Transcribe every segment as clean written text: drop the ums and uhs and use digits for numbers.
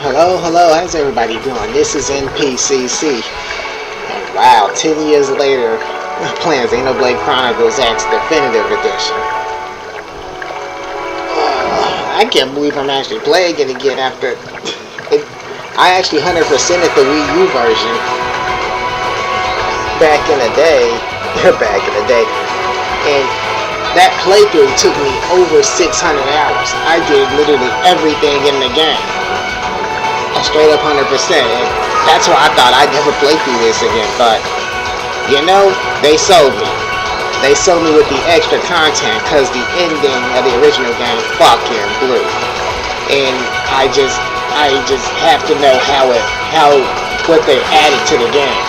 Hello, how's everybody doing? This is NPCC. And wow, 10 years later, I'm playing Xenoblade Chronicles X Definitive Edition. I can't believe I'm actually playing it again after... I actually 100%ed the Wii U version back in the day. And that playthrough took me over 600 hours. I did literally everything in the game. Straight up 100%. And that's why I thought I'd never play through this again. But, you know, they sold me. They sold me with the extra content because the ending of the original game fucking blew. And I just have to know what they added to the game.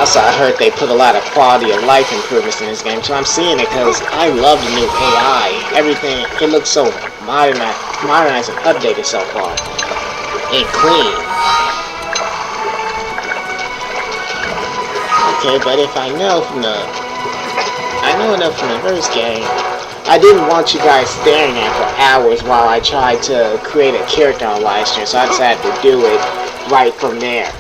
Also, I heard they put a lot of quality of life improvements in this game, so I'm seeing it because I love the new AI. Everything, it looks so modernized and updated so far. And clean. Okay, but if I know enough from the first game, I didn't want you guys staring at for hours while I tried to create a character on live stream, so I decided to do it right from there.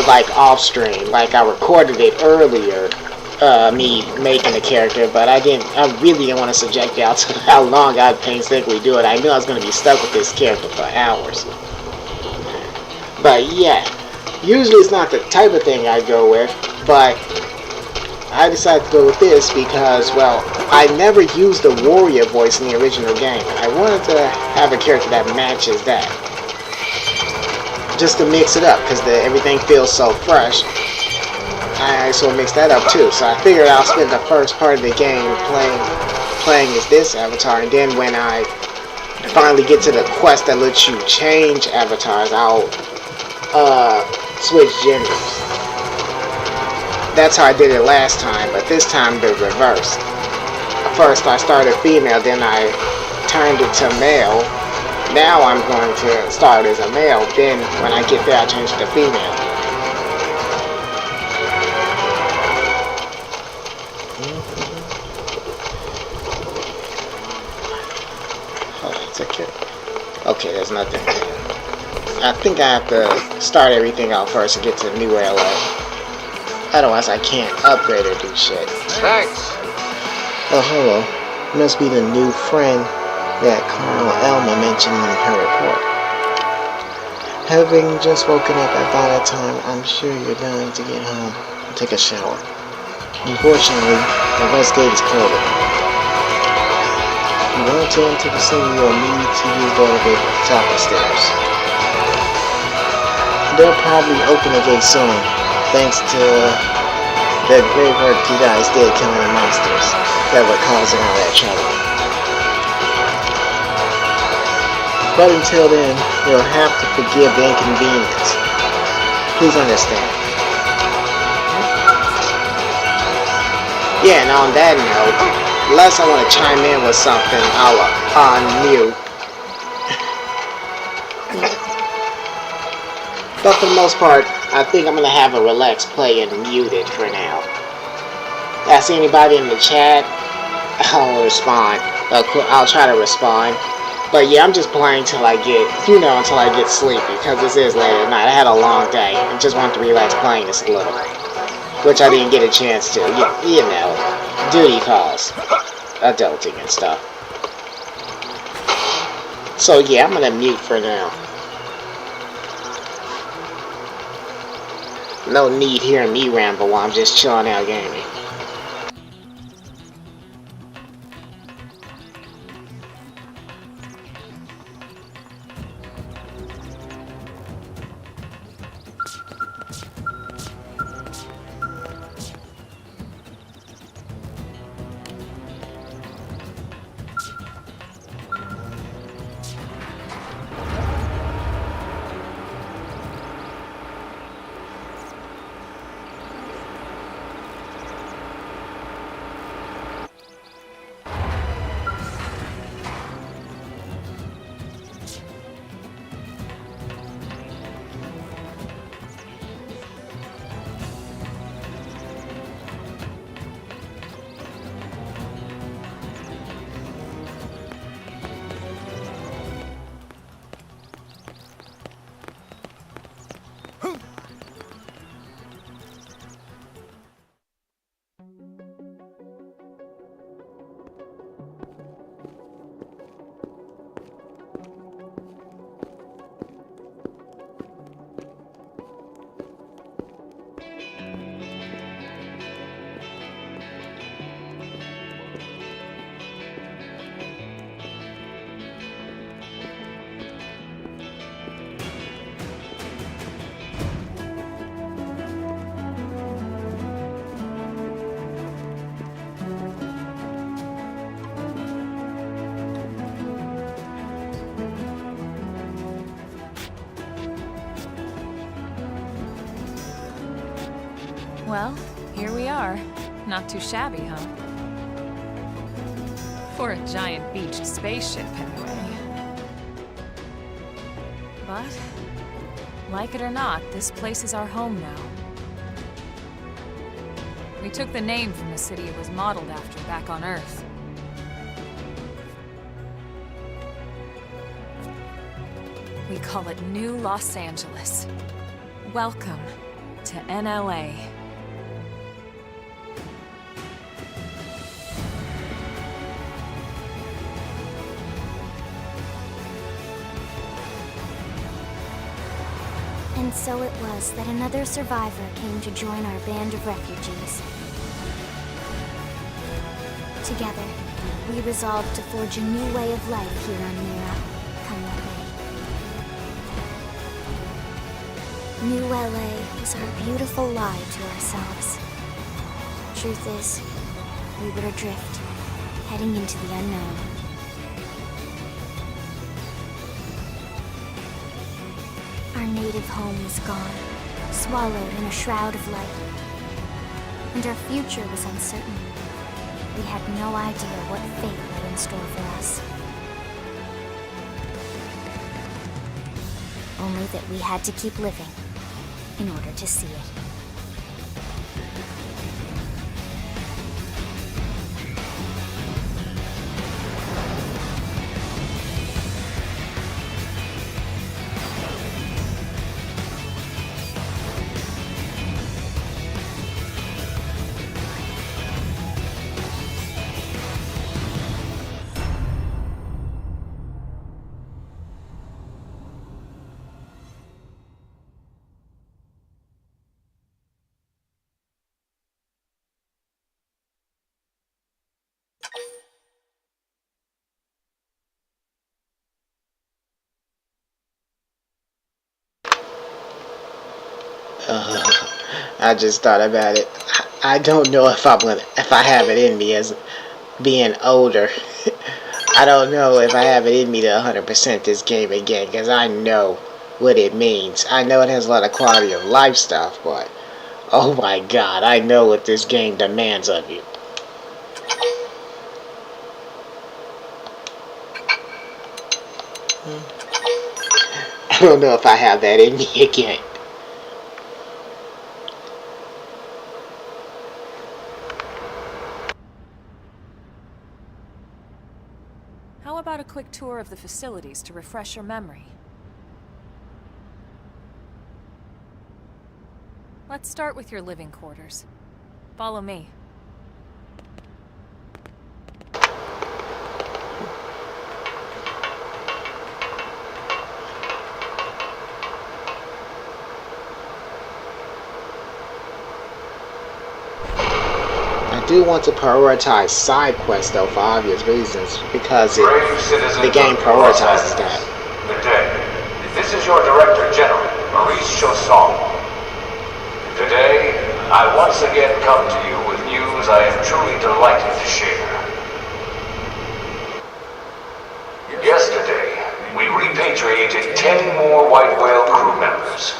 Like off stream, like I recorded it earlier, me making the character, but I really didn't want to subject y'all to how long I'd painstakingly do it. I knew I was going to be stuck with this character for hours. But yeah, usually it's not the type of thing I go with, but I decided to go with this because, well, I never used the warrior voice in the original game, and I wanted to have a character that matches that. Just to mix it up, because everything feels so fresh. I also mixed that up too, so I figured I'll spend the first part of the game playing as this avatar, and then when I finally get to the quest that lets you change avatars, I'll switch genders. That's how I did it last time, but this time the reverse. First I started female, then I turned it to male. Now I'm going to start as a male, then when I get there I change it to female. Oh, it's okay. Okay, there's nothing there. I think I have to start everything out first and get to the new NLA. Otherwise I can't upgrade or do shit. Thanks. Oh, hello. Must be the new friend that Colonel Elma mentioned in her report. Having just woken up at that time, I'm sure you're dying to get home and take a shower. Unfortunately, the west gate is closed. If you want to enter the city, you'll need to use the elevator at the top of the stairs. They'll probably open the gate soon, thanks to the great work you guys did killing the monsters that were causing all that trouble. But until then, you'll have to forgive the inconvenience. Please understand. Yeah, and on that note, unless I want to chime in with something, I'll unmute. But for the most part, I think I'm going to have a relaxed play and mute it for now. If I see anybody in the chat, I'll respond. I'll try to respond. But yeah, I'm just playing till I get, until I get sleepy, because this is late at night. I had a long day, and just want to relax playing this a little. Which I didn't get a chance to, duty calls, adulting and stuff. So yeah, I'm gonna mute for now. No need hearing me ramble while I'm just chilling out gaming. Well, here we are. Not too shabby, huh? For a giant beached spaceship, anyway. But, like it or not, this place is our home now. We took the name from the city it was modeled after back on Earth. We call it New Los Angeles. Welcome to NLA. And so it was that another survivor came to join our band of refugees. Together, we resolved to forge a new way of life here on Mira, come what may. New LA was our beautiful lie to ourselves. Truth is, we were adrift, heading into the unknown. Our native home was gone, swallowed in a shroud of light. And our future was uncertain. We had no idea what fate lay in store for us. Only that we had to keep living in order to see it. I just thought about it. I don't know if I have it in me as being older. I don't know if I have it in me to 100% this game again, because I know what it means. I know it has a lot of quality of life stuff, but oh my god, I know what this game demands of you. I don't know if I have that in me again. How about a quick tour of the facilities to refresh your memory? Let's start with your living quarters. Follow me. I do want to prioritize side quests though, for obvious reasons, because the game prioritizes that. Good day. This is your Director General, Maurice Chausson. Today, I once again come to you with news I am truly delighted to share. Yesterday, we repatriated 10 more White Whale crew members.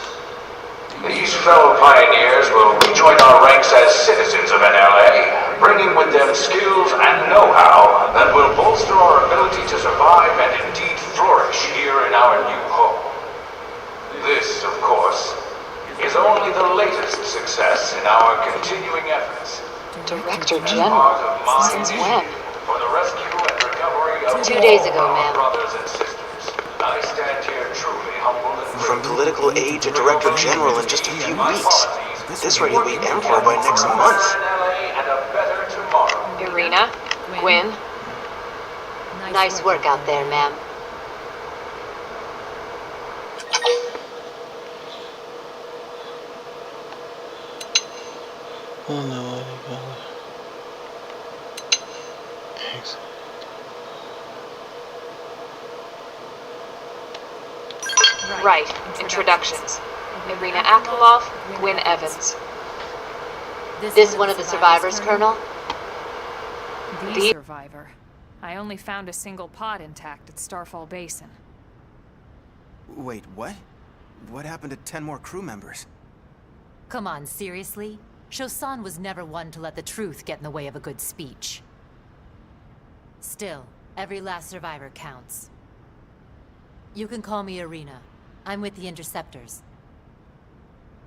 These fellow pioneers will rejoin our ranks as citizens of NLA, bringing with them skills and know-how that will bolster our ability to survive and indeed flourish here in our new home. This, of course, is only the latest success in our continuing efforts. Director General? Since when? For the rescue and recovery of 2 days ago, all ma'am. our brothers and sisters. I stand here truly humbled and From political aide to Director General in just a few weeks. This ready to be Emperor by next month. and a better tomorrow. Irina? Gwyn? Nice work out there, ma'am. Oh no, excellent. Right. Introductions. Irina Aklov, Gwyn Evans. This one of the survivors, Colonel? The survivor. I only found a single pod intact at Starfall Basin. Wait, what? What happened to 10 more crew members? Come on, seriously? Shosan was never one to let the truth get in the way of a good speech. Still, every last survivor counts. You can call me Irina. I'm with the Interceptors.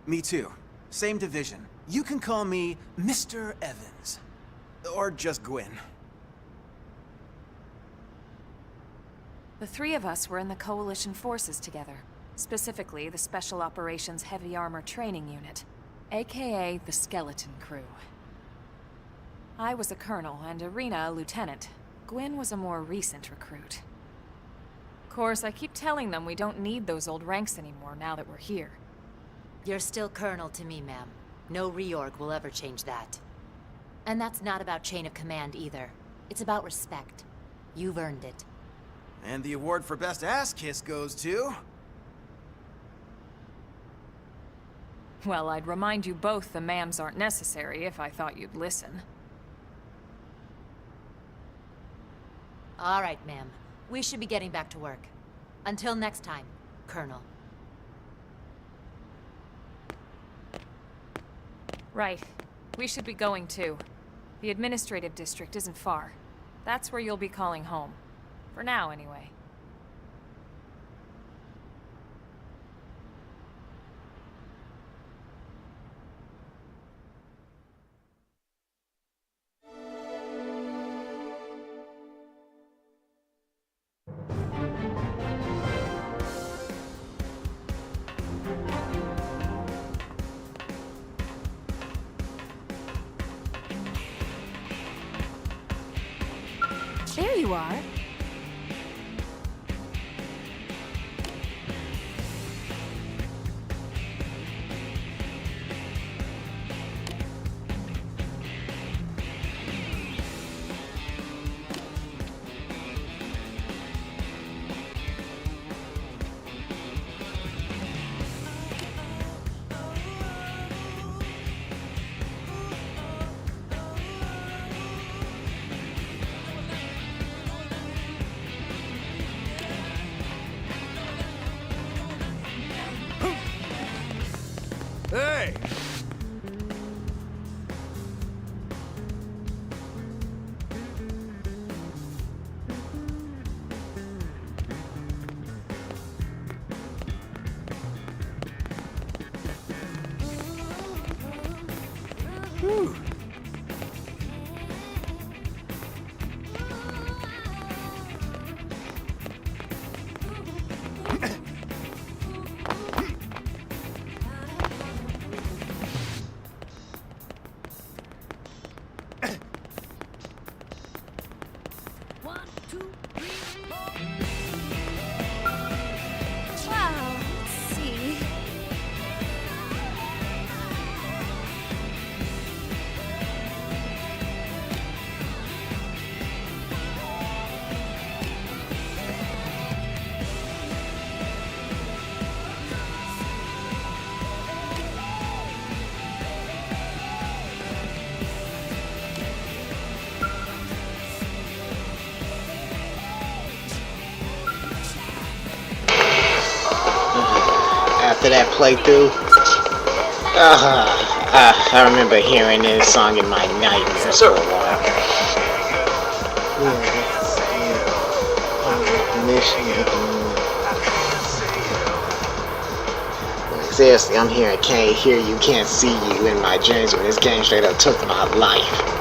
Me too. Same division. You can call me Mr. Evans. Or just Gwyn. The three of us were in the Coalition forces together. Specifically, the Special Operations Heavy Armor Training Unit, aka the Skeleton Crew. I was a colonel and Irina a lieutenant. Gwyn was a more recent recruit. Of course, I keep telling them we don't need those old ranks anymore now that we're here. You're still Colonel to me, ma'am. No reorg will ever change that. And that's not about chain of command either. It's about respect. You've earned it. And the award for Best Ass Kiss goes to... Well, I'd remind you both the ma'ams aren't necessary if I thought you'd listen. All right, ma'am. We should be getting back to work. Until next time, Colonel. Right. We should be going too. The administrative district isn't far. That's where you'll be calling home. For now, anyway. There you are. Hey! Whew. Wow, let's see. After that playthrough, I remember hearing this song in my nightmares for a while. Like, seriously, I'm here, I can't hear you, can't see you in my dreams when this game straight up took my life.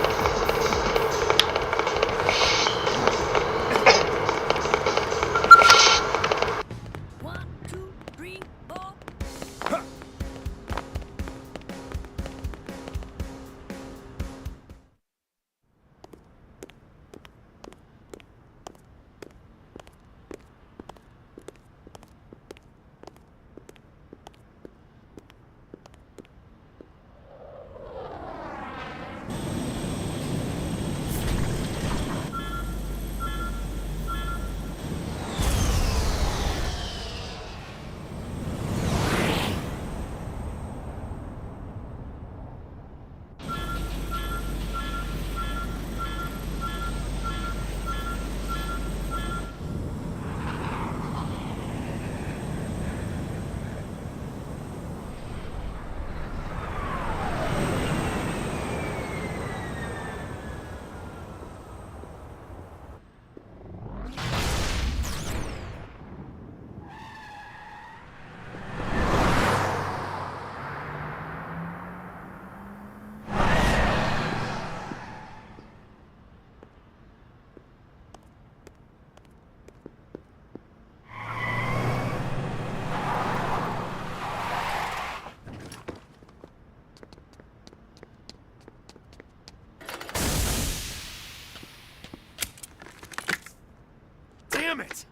Damn it!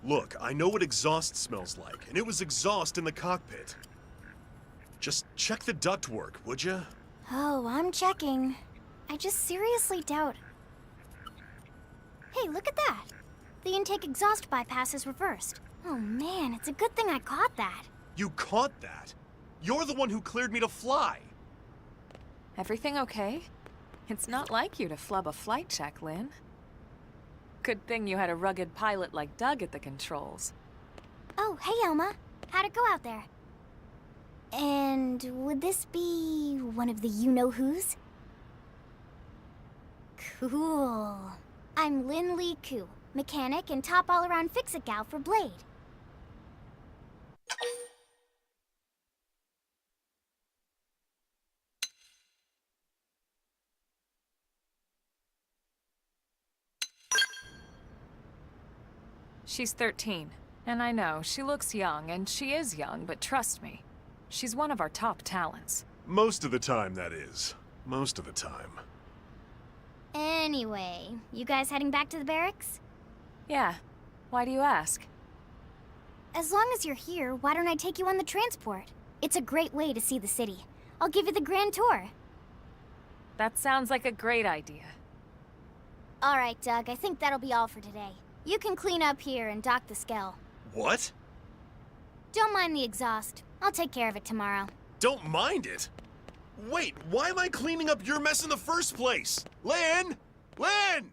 Look, I know what exhaust smells like, and it was exhaust in the cockpit. Just check the ductwork, would ya? Oh, I'm checking. I just seriously doubt... Hey, look at that! The intake exhaust bypass is reversed. Oh man, it's a good thing I caught that. You caught that? You're the one who cleared me to fly! Everything okay? It's not like you to flub a flight check, Lynn. Good thing you had a rugged pilot like Doug at the controls. Oh, hey Elma. How'd it go out there? And would this be one of the you-know-whos? Cool. I'm Lynn Lee Koo, mechanic and top all-around fix-it gal for Blade. She's 13, and I know, she looks young, and she is young, but trust me, she's one of our top talents. Most of the time, that is. Most of the time. Anyway, you guys heading back to the barracks? Yeah. Why do you ask? As long as you're here, why don't I take you on the transport? It's a great way to see the city. I'll give you the grand tour. That sounds like a great idea. All right, Doug, I think that'll be all for today. You can clean up here and dock the Skell. What? Don't mind the exhaust. I'll take care of it tomorrow. Don't mind it? Wait, why am I cleaning up your mess in the first place? Lynn! Lynn!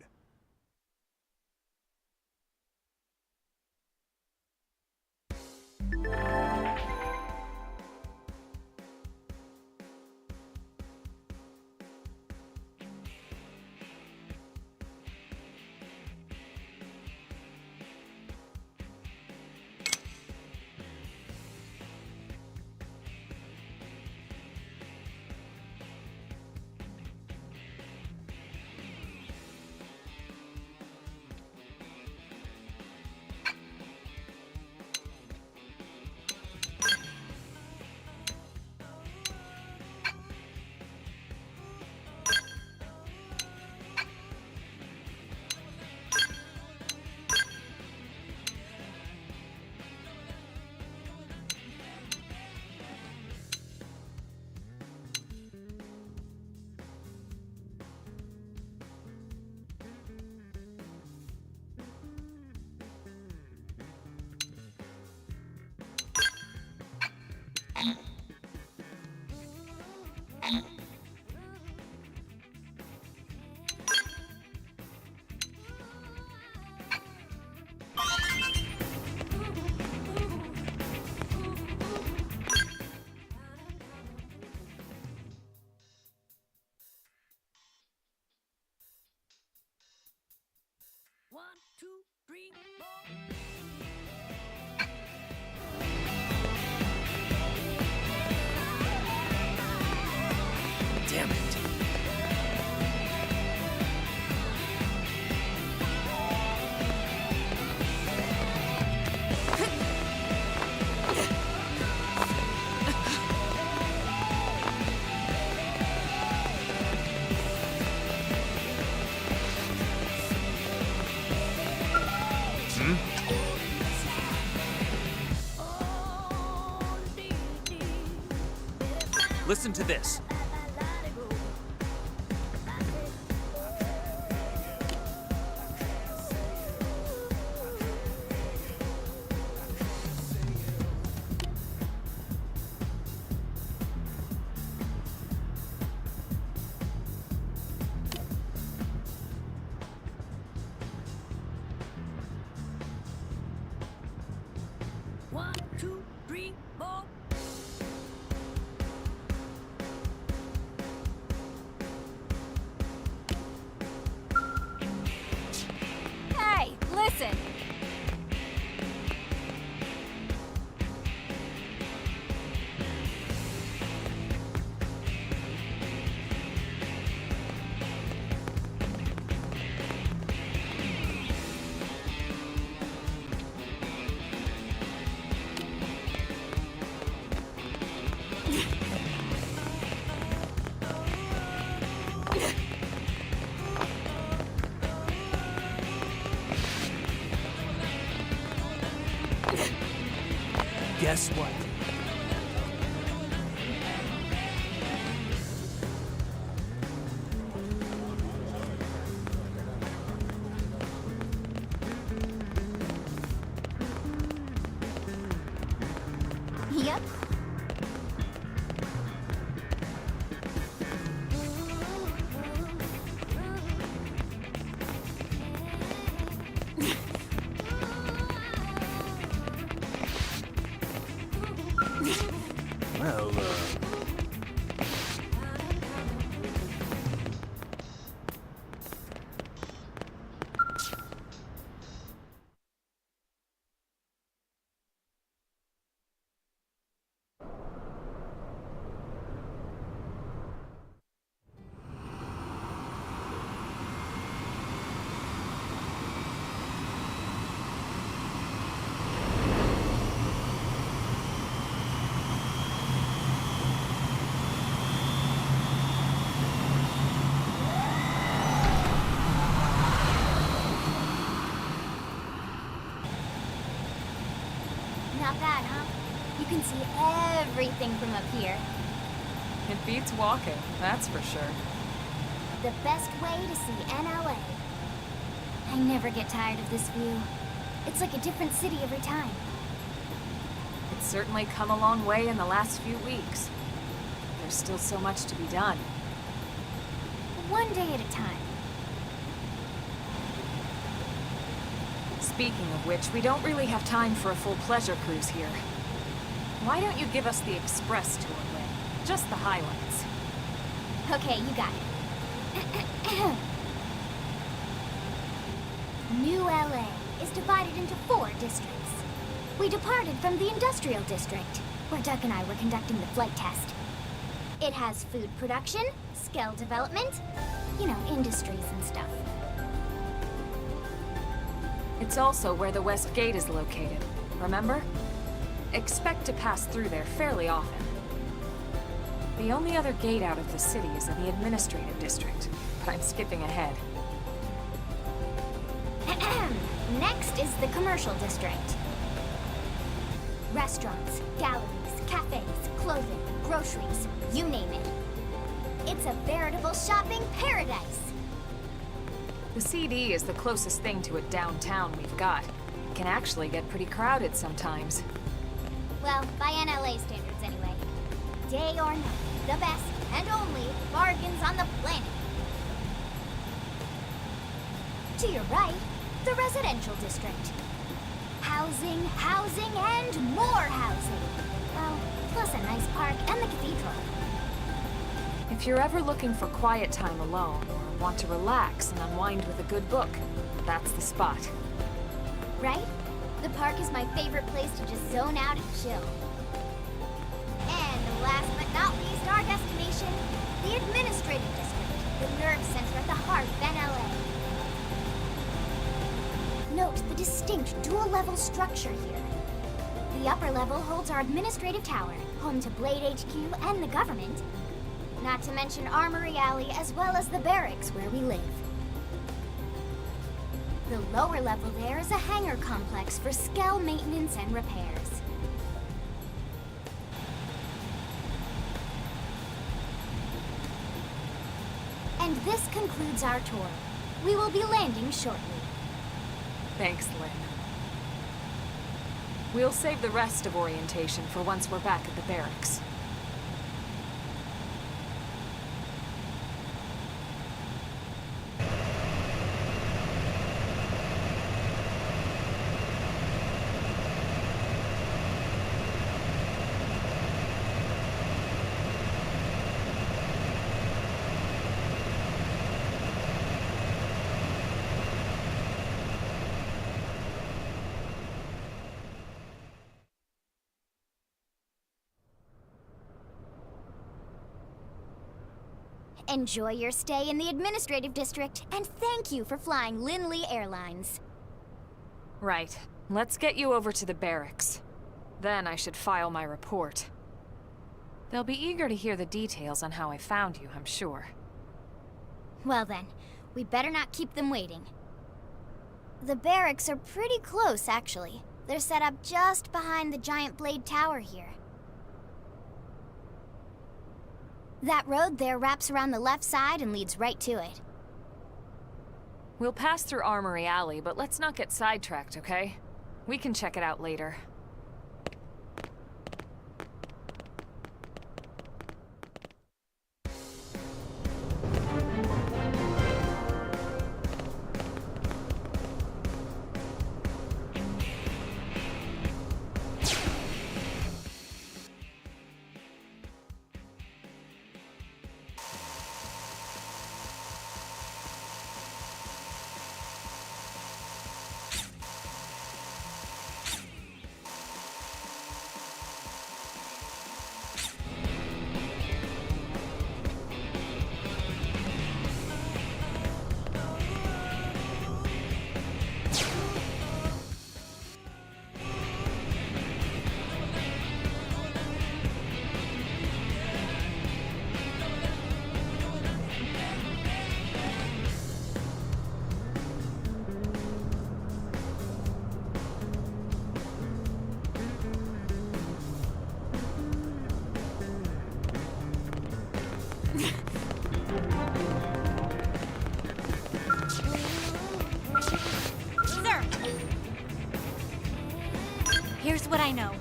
Damn it. Listen to this. guess what? Yep. Well, Not bad, huh? You can see everything from up here. It beats walking, that's for sure. The best way to see NLA. I never get tired of this view. It's like a different city every time. It's certainly come a long way in the last few weeks. There's still so much to be done. One day at a time. Speaking of which, we don't really have time for a full pleasure cruise here. Why don't you give us the express tour, Lynn? Just the highlights. Okay, you got it. New LA is divided into 4 districts. We departed from the industrial district, where Duck and I were conducting the flight test. It has food production, skill development, you know, industries and stuff. It's also where the West Gate is located, remember? Expect to pass through there fairly often. The only other gate out of the city is in the administrative district, but I'm skipping ahead. Next is the commercial district. Restaurants, galleries, cafes, clothing, groceries, you name it. It's a veritable shopping paradise. The CD is the closest thing to a downtown we've got. It can actually get pretty crowded sometimes. Well, by NLA standards anyway. Day or night, the best and only bargains on the planet. To your right, the residential district. Housing, housing, and more housing. Well, plus a nice park and the cathedral. If you're ever looking for quiet time alone, or want to relax and unwind with a good book, that's the spot. Right? The park is my favorite place to just zone out and chill. And last but not least, our destination, the administrative district, the nerve center at the heart of NLA. Note the distinct dual-level structure here. The upper level holds our administrative tower, home to Blade HQ and the government. Not to mention Armory Alley, as well as the barracks where we live. The lower level there is a hangar complex for Skell maintenance and repairs. And this concludes our tour. We will be landing shortly. Thanks, Lynn. We'll save the rest of orientation for once we're back at the barracks. Enjoy your stay in the administrative district, and thank you for flying Lindley Airlines. Right. Let's get you over to the barracks. Then I should file my report. They'll be eager to hear the details on how I found you, I'm sure. Well then, we better not keep them waiting. The barracks are pretty close, actually. They're set up just behind the giant blade tower here. That road there wraps around the left side and leads right to it. We'll pass through Armory Alley, but let's not get sidetracked, okay? We can check it out later. Sir! Here's what I know.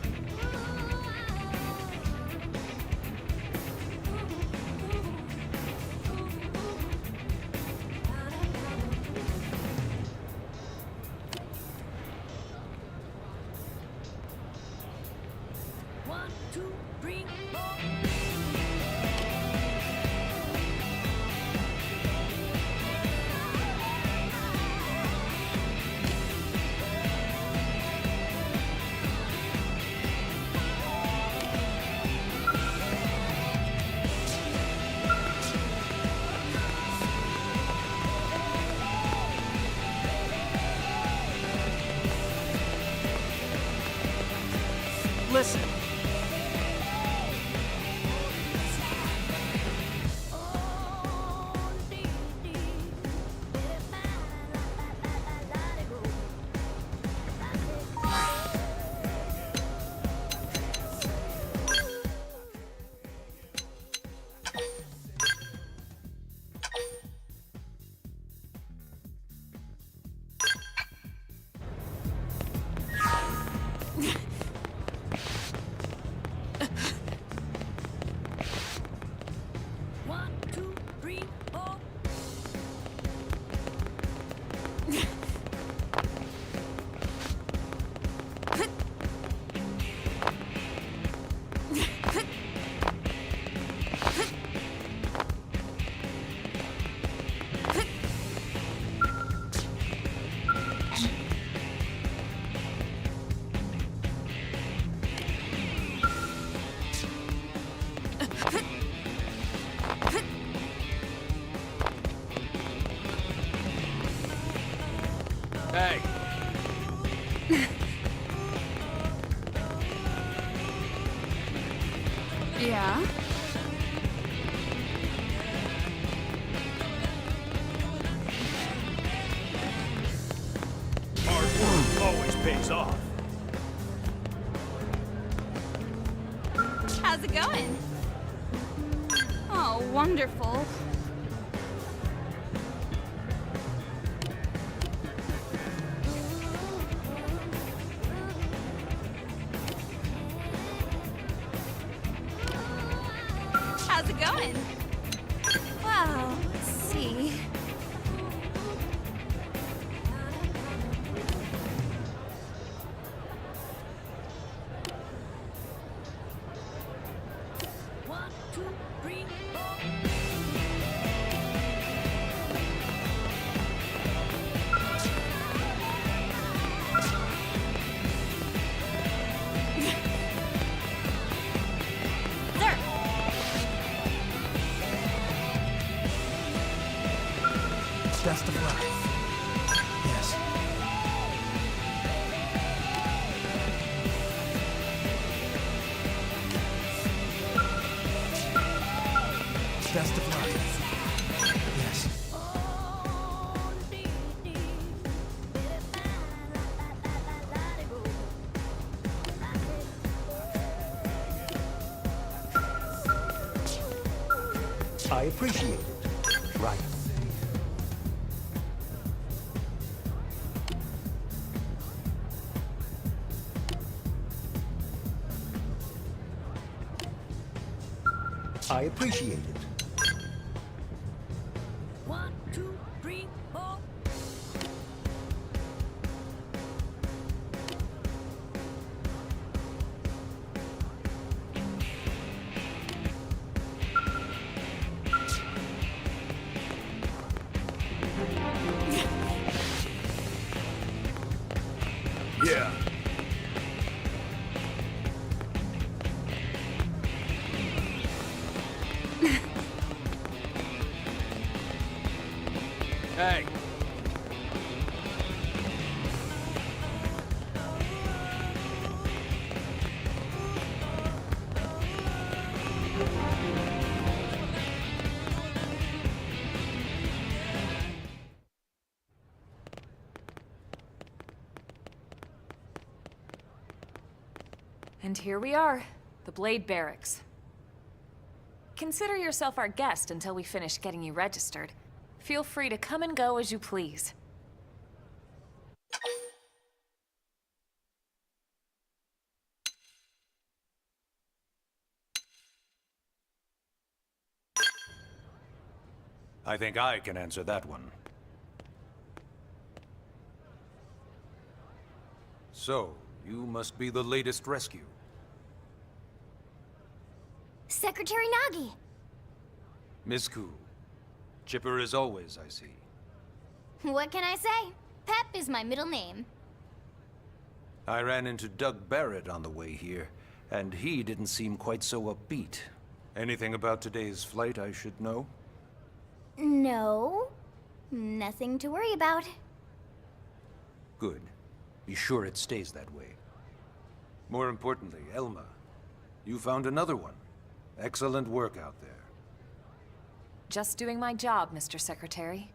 One, two, three, four. Listen. One, two, three, four. Hey. Yeah? Hard work always pays off. How's it going? Oh, wonderful. How's it going? Well, let's see. One, two, three, four. Sir! Best of luck. Yes. Best of luck. Yes. I appreciate it. Right. I appreciate it. 1, 2, 3, 4. Yeah. Hey. And here we are, the Blade Barracks. Consider yourself our guest until we finish getting you registered. Feel free to come and go as you please. I think I can answer that one. So, you must be the latest rescue. Secretary Nagi! Miss Cool. Chipper as always, I see. What can I say? Pep is my middle name. I ran into Doug Barrett on the way here, and he didn't seem quite so upbeat. Anything about today's flight I should know? No. Nothing to worry about. Good. Be sure it stays that way. More importantly, Elma, you found another one. Excellent work out there. Just doing my job, Mr. Secretary.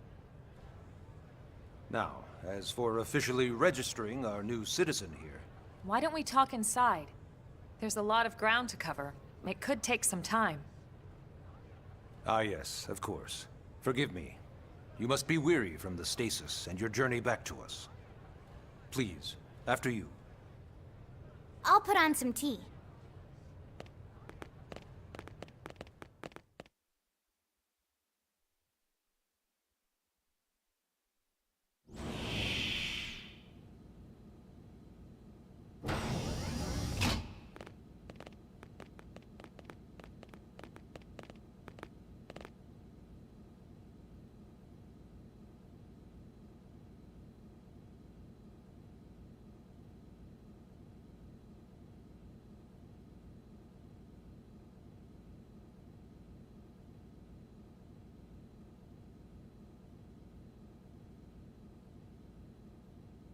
Now, as for officially registering our new citizen here... Why don't we talk inside? There's a lot of ground to cover. It could take some time. Ah yes, of course. Forgive me. You must be weary from the stasis and your journey back to us. Please, after you. I'll put on some tea.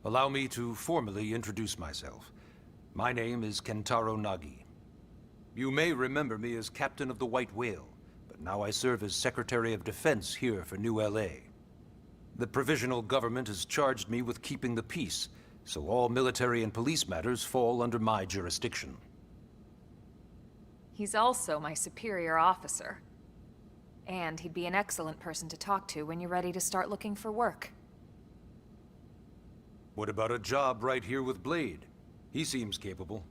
Allow me to formally introduce myself. My name is Kentaro Nagi. You may remember me as Captain of the White Whale, but now I serve as Secretary of Defense here for New LA. The provisional government has charged me with keeping the peace, so all military and police matters fall under my jurisdiction. He's also my superior officer. And he'd be an excellent person to talk to when you're ready to start looking for work. What about a job right here with Blade? He seems capable.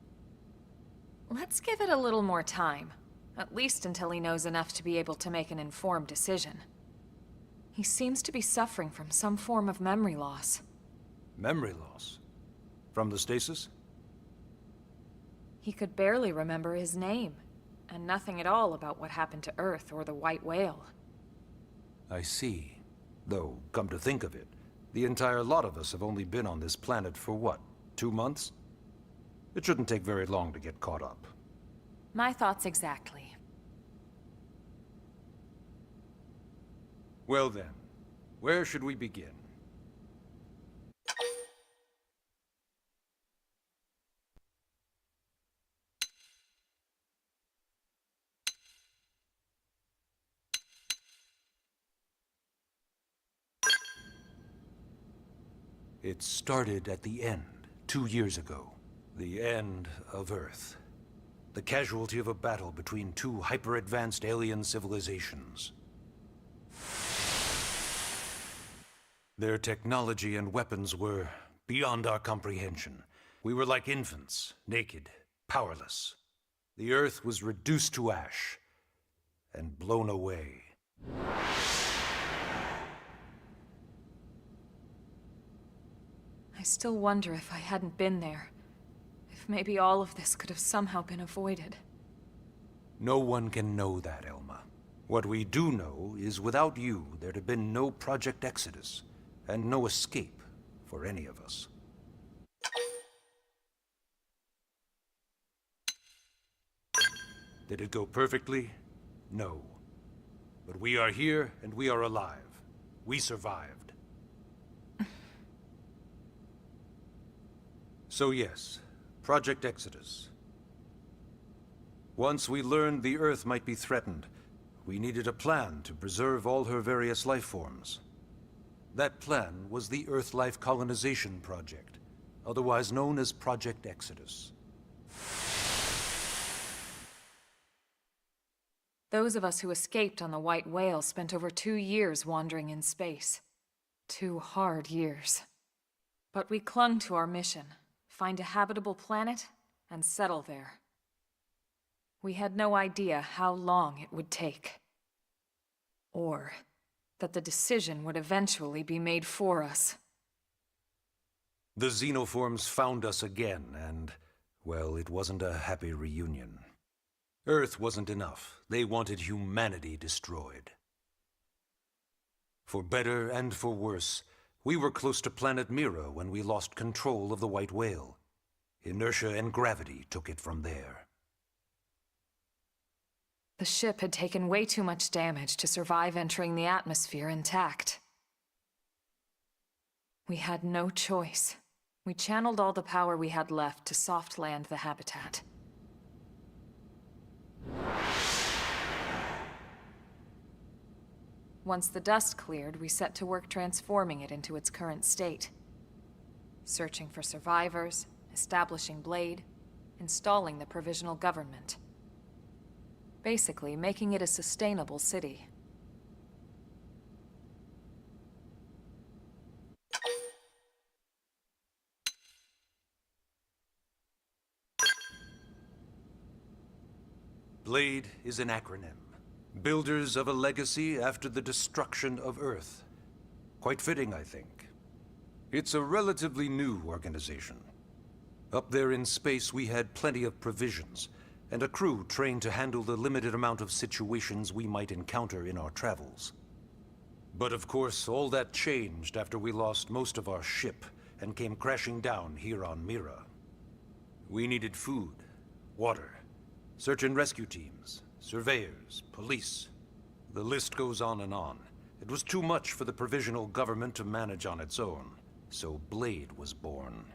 Let's give it a little more time. At least until he knows enough to be able to make an informed decision. He seems to be suffering from some form of memory loss. Memory loss? From the stasis? He could barely remember his name, and nothing at all about what happened to Earth or the White Whale. I see. Though, come to think of it, the entire lot of us have only been on this planet for what, 2 months? It shouldn't take very long to get caught up. My thoughts exactly. Well then, where should we begin? It started at the end, 2 years ago. The end of Earth. the casualty of a battle between two hyper-advanced alien civilizations. Their technology and weapons were beyond our comprehension. We were like infants, naked, powerless. The Earth was reduced to ash and blown away. I still wonder if I hadn't been there. If maybe all of this could have somehow been avoided. No one can know that, Elma. What we do know is without you, there'd have been no Project Exodus, and no escape for any of us. Did it go perfectly? No. But we are here, and we are alive. We survived. So yes, Project Exodus. Once we learned the Earth might be threatened, we needed a plan to preserve all her various life forms. That plan was the Earth Life Colonization Project, otherwise known as Project Exodus. Those of us who escaped on the White Whale spent over 2 years wandering in space. 2 hard years. But we clung to our mission. Find a habitable planet, and settle there. We had no idea how long it would take. Or that the decision would eventually be made for us. The xenoforms found us again, and, well, it wasn't a happy reunion. Earth wasn't enough. They wanted humanity destroyed. For better and for worse, we were close to planet Mira when we lost control of the White Whale. Inertia and gravity took it from there. The ship had taken way too much damage to survive entering the atmosphere intact. We had no choice. We channeled all the power we had left to soft land the habitat. Once the dust cleared, we set to work transforming it into its current state. Searching for survivors, establishing Blade, installing the provisional government. Basically, making it a sustainable city. Blade is an acronym. Builders of a legacy after the destruction of Earth. Quite fitting, I think. It's a relatively new organization. Up there in space, we had plenty of provisions, and a crew trained to handle the limited amount of situations we might encounter in our travels. But of course, all that changed after we lost most of our ship and came crashing down here on Mira. We needed food, water, search and rescue teams, surveyors, police. The list goes on and on. It was too much for the provisional government to manage on its own, so Blade was born.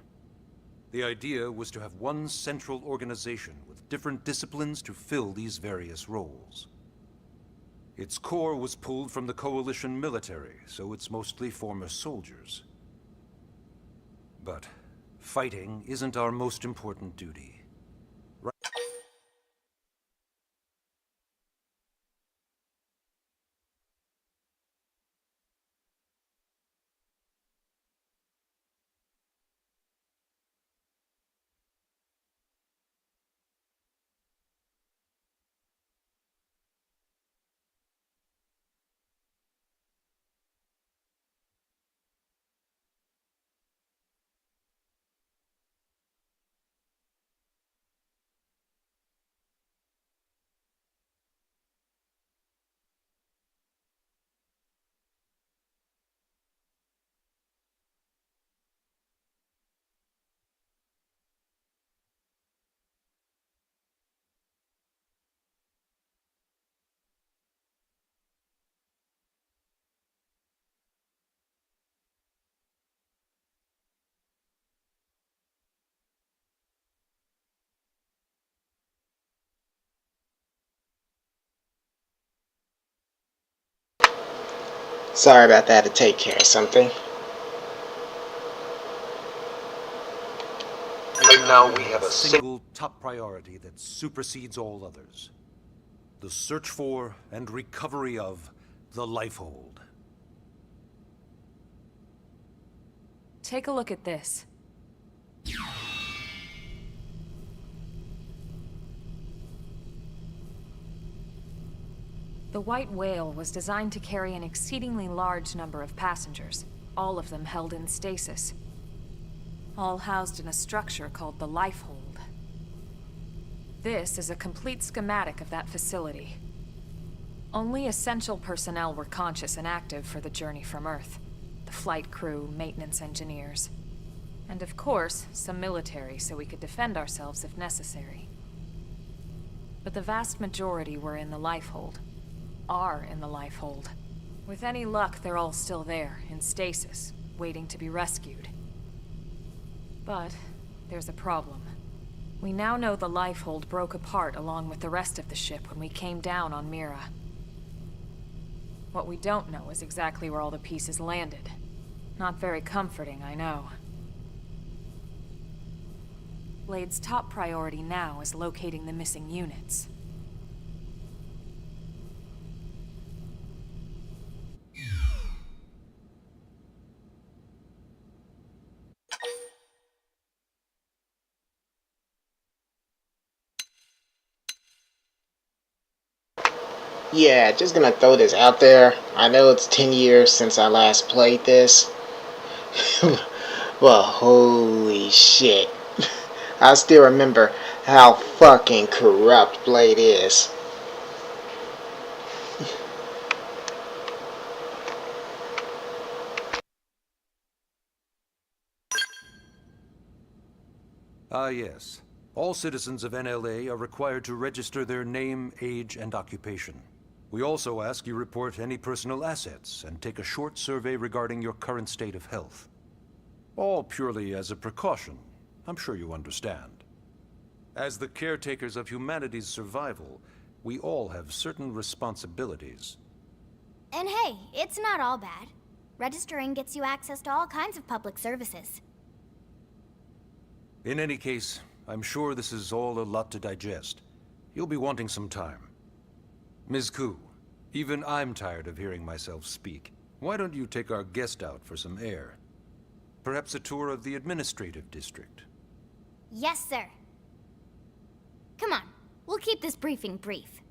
The idea was to have one central organization with different disciplines to fill these various roles. Its core was pulled from the Coalition military, so it's mostly former soldiers. But fighting isn't our most important duty. Sorry about that, to take care of something. And now we have a single top priority that supersedes all others. The search for and recovery of the Lifehold. Take a look at this. The White Whale was designed to carry an exceedingly large number of passengers, all of them held in stasis. All housed in a structure called the Lifehold. This is a complete schematic of that facility. Only essential personnel were conscious and active for the journey from Earth. The flight crew, maintenance engineers. And of course, some military so we could defend ourselves if necessary. But the vast majority were in the Lifehold. Are in the Lifehold. With any luck, they're all still there, in stasis, waiting to be rescued. But there's a problem. We now know the Lifehold broke apart along with the rest of the ship when we came down on Mira. What we don't know is exactly where all the pieces landed. Not very comforting, I know. Blade's top priority now is locating the missing units. Yeah, just gonna throw this out there. I know it's 10 years since I last played this. Well, holy shit. I still remember how fucking corrupt Blade is. Ah, yes. All citizens of NLA are required to register their name, age, and occupation. We also ask you report any personal assets and take a short survey regarding your current state of health. All purely as a precaution. I'm sure you understand. As the caretakers of humanity's survival, we all have certain responsibilities. And hey, it's not all bad. Registering gets you access to all kinds of public services. In any case, I'm sure this is all a lot to digest. You'll be wanting some time. Ms. Koo, even I'm tired of hearing myself speak. Why don't you take our guest out for some air? Perhaps a tour of the administrative district. Yes, sir. Come on, we'll keep this briefing brief.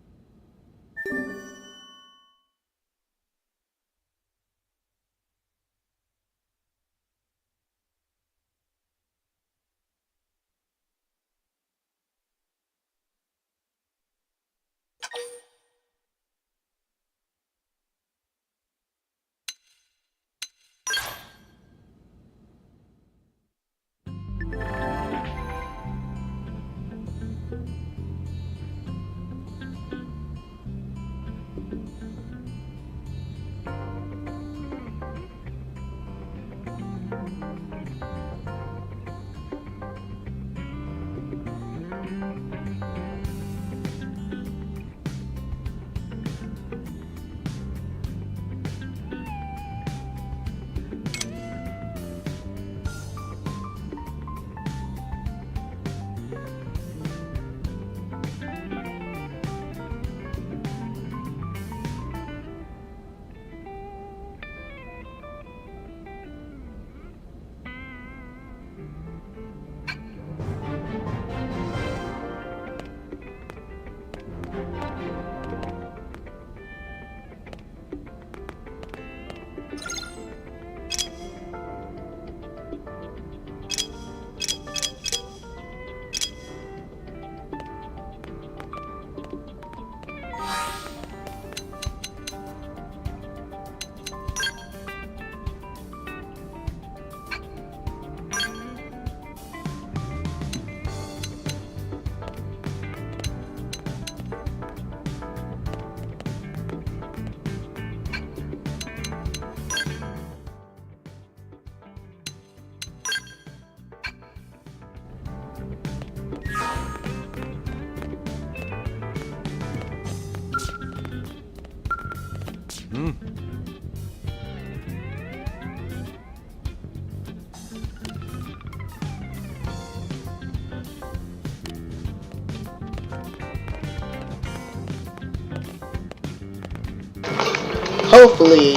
hopefully,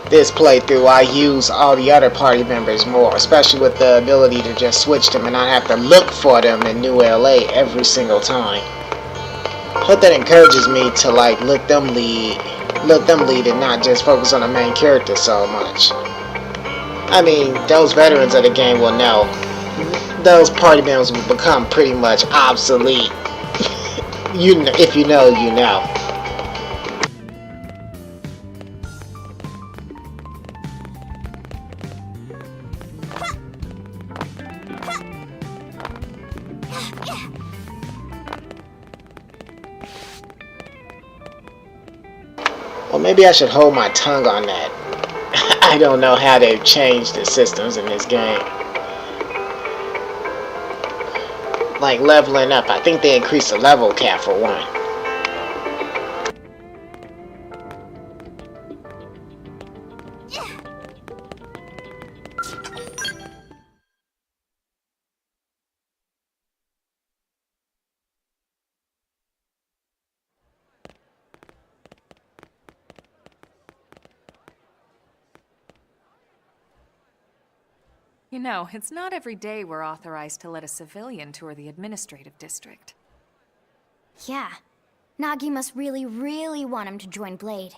this playthrough I use all the other party members more, especially with the ability to just switch them and not have to look for them in New LA every single time. Hope that encourages me to like let them lead and not just focus on the main character so much. I mean, those veterans of the game will know. Those party members will become pretty much obsolete. If you know, you know. Well, maybe I should hold my tongue on that. I don't know how they've changed the systems in this game. Like leveling up, I think they increased the level cap for one. You know, it's not every day we're authorized to let a civilian tour the administrative district. Yeah. Nagi must really, really want him to join Blade.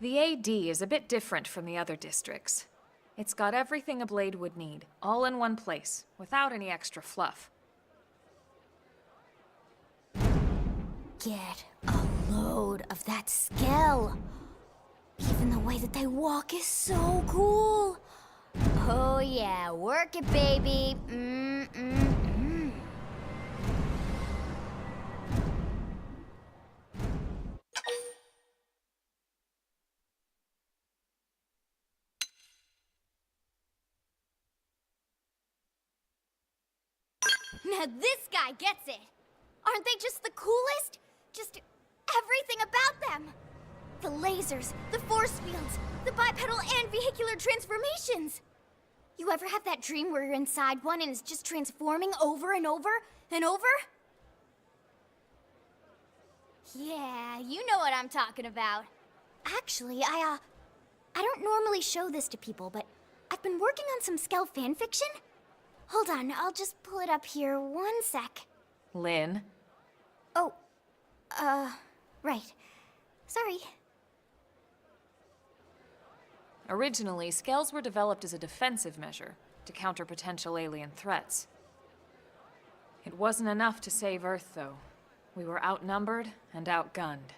The AD is a bit different from the other districts. It's got everything a Blade would need, all in one place, without any extra fluff. Get a load of that skill. Even the way that they walk is so cool. Oh yeah, work it, baby. Now this guy gets it. Aren't they just the coolest? Just everything about them. The lasers, the force fields, the bipedal and vehicular transformations. You ever have that dream where you're inside one and it's just transforming over and over and over? Yeah, you know what I'm talking about. Actually, I don't normally show this to people, but I've been working on some Skell fanfiction. Hold on, I'll just pull it up here 1 sec. Lynn? Oh, right. Sorry. Originally, Skells were developed as a defensive measure to counter potential alien threats. It wasn't enough to save Earth, though. We were outnumbered and outgunned.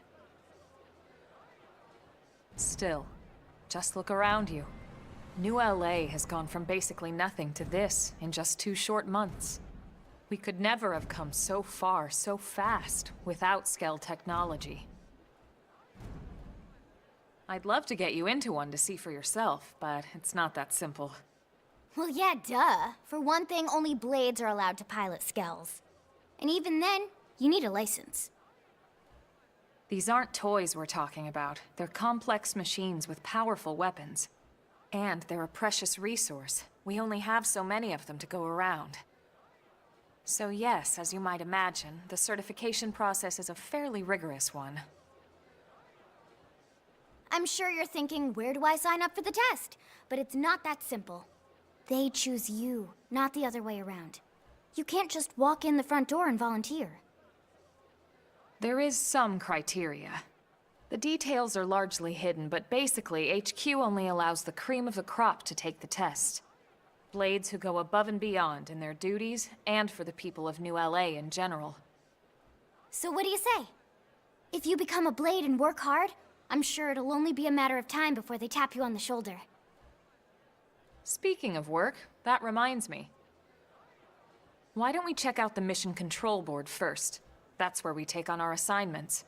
Still, just look around you. New LA has gone from basically nothing to this in just 2 short months. We could never have come so far so fast without Skell technology. I'd love to get you into one to see for yourself, but it's not that simple. Well, yeah, duh. For one thing, only Blades are allowed to pilot Skells. And even then, you need a license. These aren't toys we're talking about. They're complex machines with powerful weapons. And they're a precious resource. We only have so many of them to go around. So yes, as you might imagine, the certification process is a fairly rigorous one. I'm sure you're thinking, where do I sign up for the test? But it's not that simple. They choose you, not the other way around. You can't just walk in the front door and volunteer. There is some criteria. The details are largely hidden, but basically, HQ only allows the cream of the crop to take the test. Blades who go above and beyond in their duties, and for the people of New LA in general. So what do you say? If you become a Blade and work hard, I'm sure it'll only be a matter of time before they tap you on the shoulder. Speaking of work, that reminds me. Why don't we check out the Mission Control Board first? That's where we take on our assignments.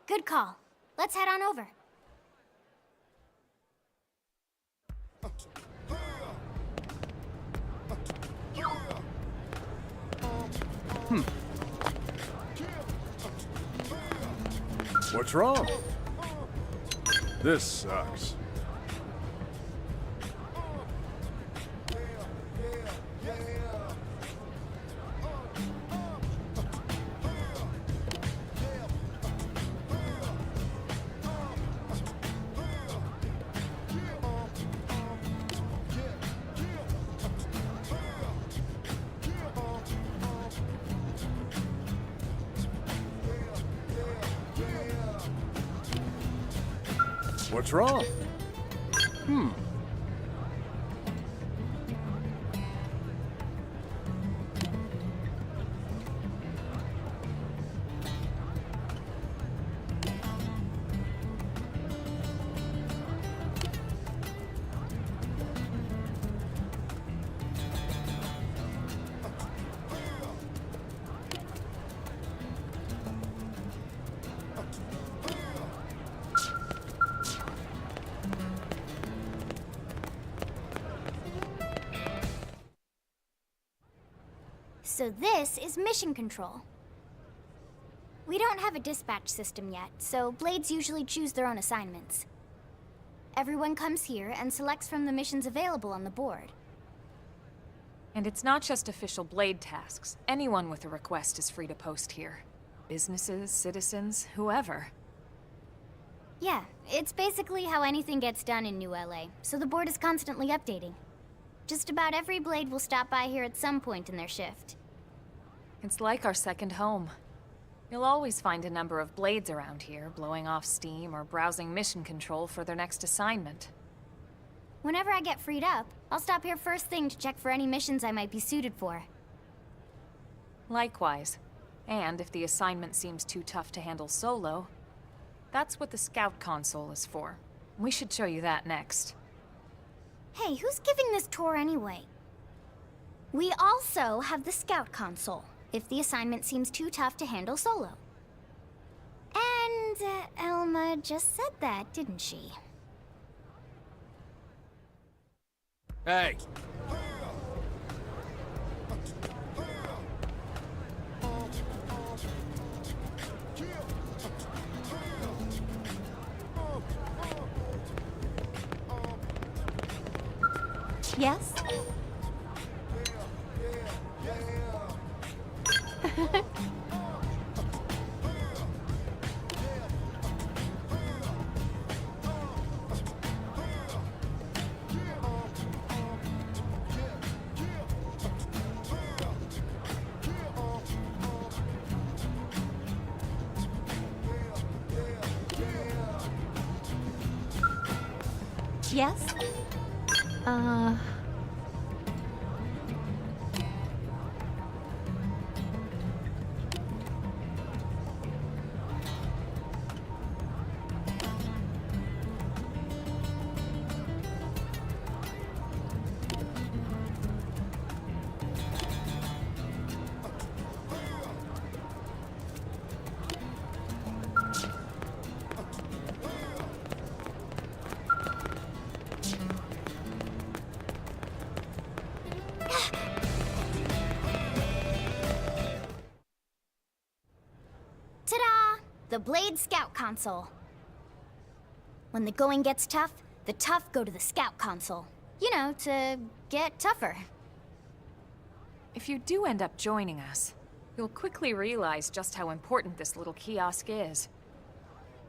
Good call. Let's head on over. What's wrong? This sucks. What's wrong? So this is mission control. We don't have a dispatch system yet, so Blades usually choose their own assignments. Everyone comes here and selects from the missions available on the board. And it's not just official Blade tasks. Anyone with a request is free to post here. Businesses, citizens, whoever. Yeah, it's basically how anything gets done in New LA, so the board is constantly updating. Just about every Blade will stop by here at some point in their shift. It's like our second home. You'll always find a number of Blades around here, blowing off steam or browsing mission control for their next assignment. Whenever I get freed up, I'll stop here first thing to check for any missions I might be suited for. Likewise. And if the assignment seems too tough to handle solo, that's what the Scout console is for. We should show you that next. Hey, who's giving this tour anyway? We also have the Scout console, if the assignment seems too tough to handle solo. And Elma just said that, didn't she? Hey! Yes? Yes? Ta-da! The Blade Scout console. When the going gets tough, the tough go to the Scout console. You know, to get tougher. If you do end up joining us, you'll quickly realize just how important this little kiosk is.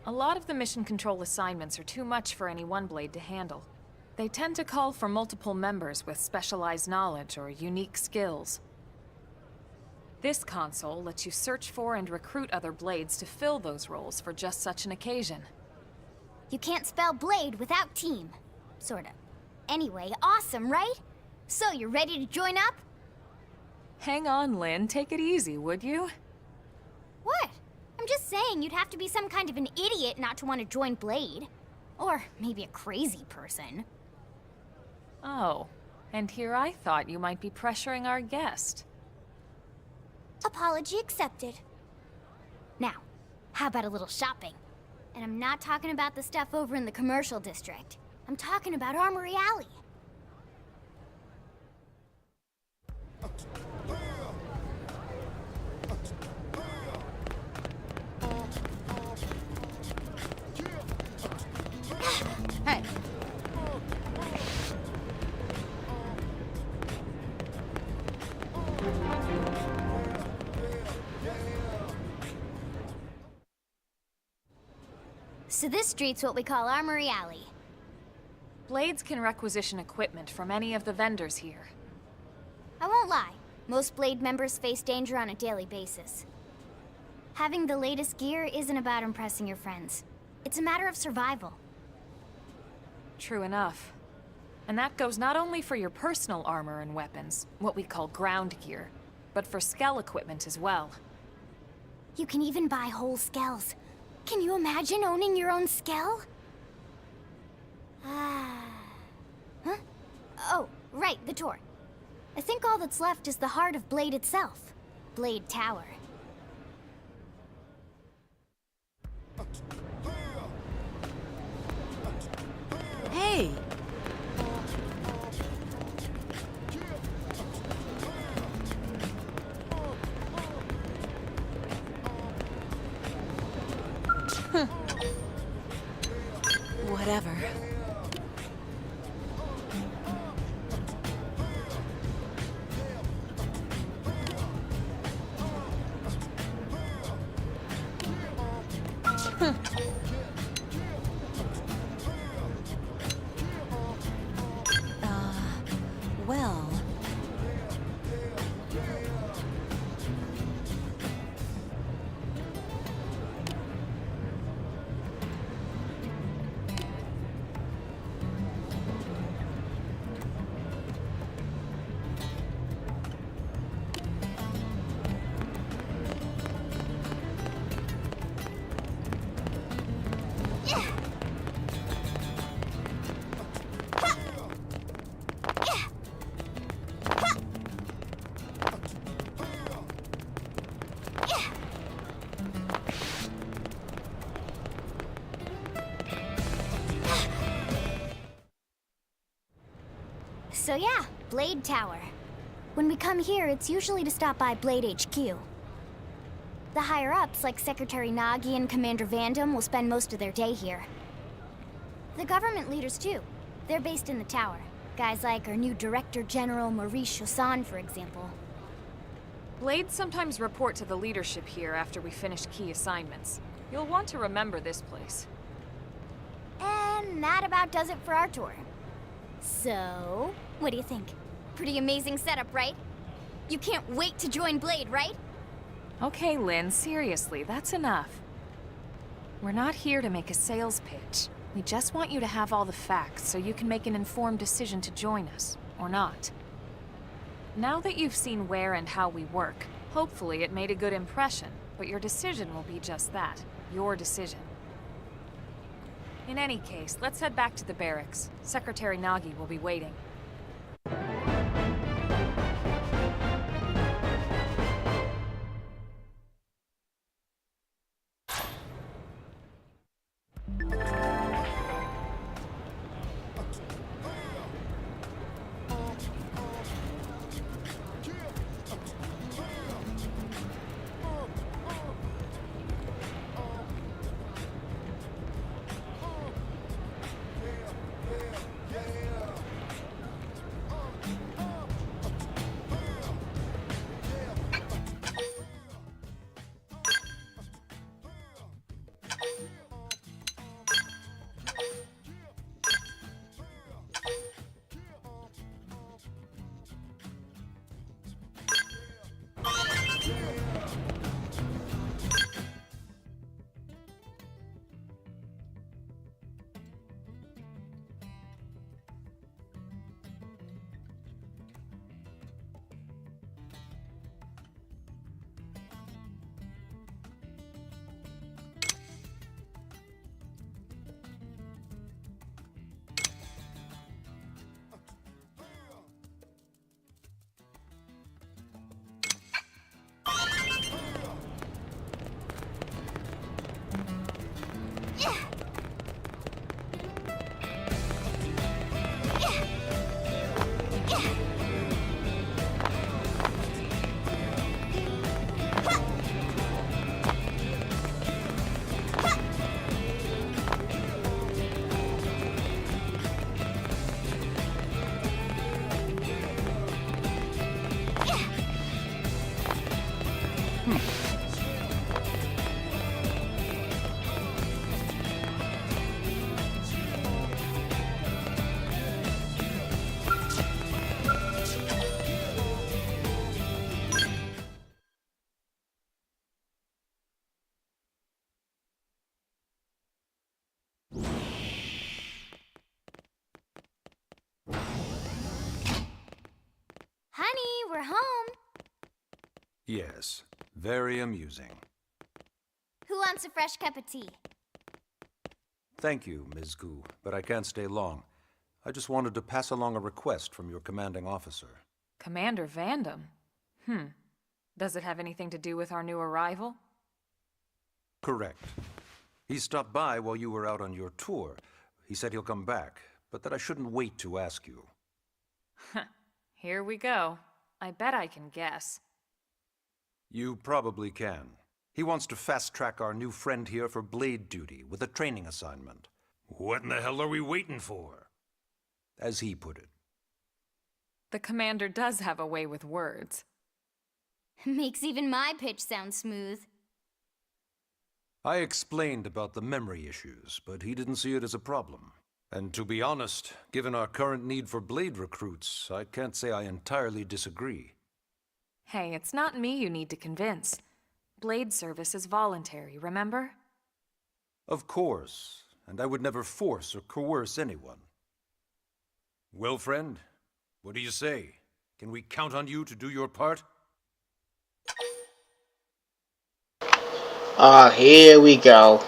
A lot of the mission control assignments are too much for any one Blade to handle. They tend to call for multiple members with specialized knowledge or unique skills. This console lets you search for and recruit other Blades to fill those roles for just such an occasion. You can't spell Blade without team. Sorta. Anyway, awesome, right? So, you ready to join up? Hang on, Lynn. Take it easy, would you? What? I'm just saying you'd have to be some kind of an idiot not to want to join Blade. Or maybe a crazy person. Oh, and here I thought you might be pressuring our guest. Apology accepted. Now, how about a little shopping? And I'm not talking about the stuff over in the commercial district. I'm talking about Armory Alley. Hey! So this street's what we call Armory Alley. Blades can requisition equipment from any of the vendors here. I won't lie, most Blade members face danger on a daily basis. Having the latest gear isn't about impressing your friends. It's a matter of survival. True enough. And that goes not only for your personal armor and weapons, what we call ground gear, but for skell equipment as well. You can even buy whole skells. Can you imagine owning your own skell? Huh? Oh, right, the tour. I think all that's left is the heart of Blade itself. Blade Tower. Hey! Whatever. Well... So yeah, Blade Tower. When we come here, it's usually to stop by Blade HQ. The higher-ups, like Secretary Nagi and Commander Vandam, will spend most of their day here. The government leaders, too. They're based in the tower. Guys like our new Director General Maurice Chassan, for example. Blades sometimes report to the leadership here after we finish key assignments. You'll want to remember this place. And that about does it for our tour. So, what do you think? Pretty amazing setup, right? You can't wait to join Blade, right? Okay, Lynn, seriously, that's enough. We're not here to make a sales pitch. We just want you to have all the facts so you can make an informed decision to join us, or not. Now that you've seen where and how we work, hopefully it made a good impression, but your decision will be just that, your decision. In any case, let's head back to the barracks. Secretary Nagi will be waiting. funny. We're home. Yes, very amusing. Who wants a fresh cup of tea? Thank you, Ms. Gu, but I can't stay long. I just wanted to pass along a request from your commanding officer. Commander Vandam? Does it have anything to do with our new arrival? Correct. He stopped by while you were out on your tour. He said he'll come back, but that I shouldn't wait to ask you. Here we go. I bet I can guess. You probably can. He wants to fast-track our new friend here for blade duty with a training assignment. What in the hell are we waiting for? As he put it. The commander does have a way with words. Makes even my pitch sound smooth. I explained about the memory issues, but he didn't see it as a problem. And to be honest, given our current need for blade recruits, I can't say I entirely disagree. Hey, it's not me you need to convince. Blade service is voluntary, remember? Of course, and I would never force or coerce anyone. Well, friend, what do you say? Can we count on you to do your part? Oh, here we go.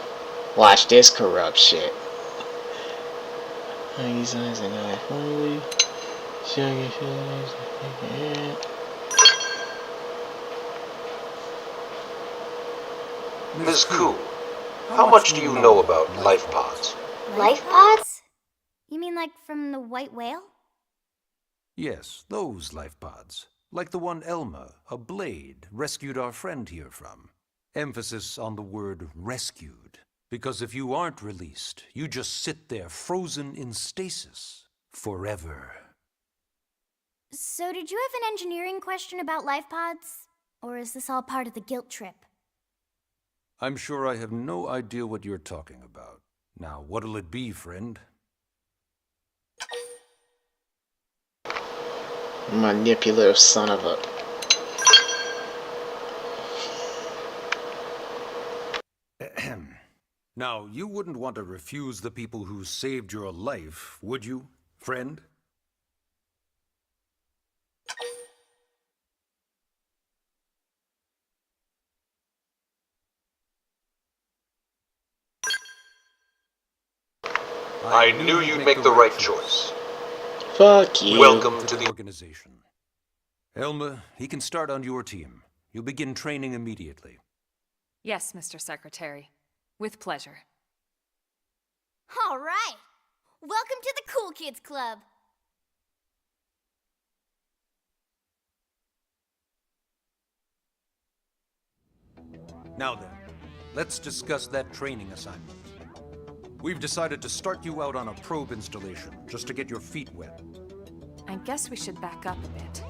Watch this corrupt shit. Ms. Ku, how much do you know about life pods? Life pods? You mean like from the white whale? Yes, those life pods. Like the one Elma, a blade, rescued our friend here from. Emphasis on the word rescued. Because if you aren't released, you just sit there frozen in stasis. Forever. So did you have an engineering question about life pods? Or is this all part of the guilt trip? I'm sure I have no idea what you're talking about. Now, what'll it be, friend? Manipulative son of a... Now, you wouldn't want to refuse the people who saved your life, would you, friend? I knew you'd make the right choice. Fuck you. Welcome to the organization. Elma, he can start on your team. You'll begin training immediately. Yes, Mr. Secretary. With pleasure. All right. Welcome to the Cool Kids Club. Now then, let's discuss that training assignment. We've decided to start you out on a probe installation, just to get your feet wet. I guess we should back up a bit.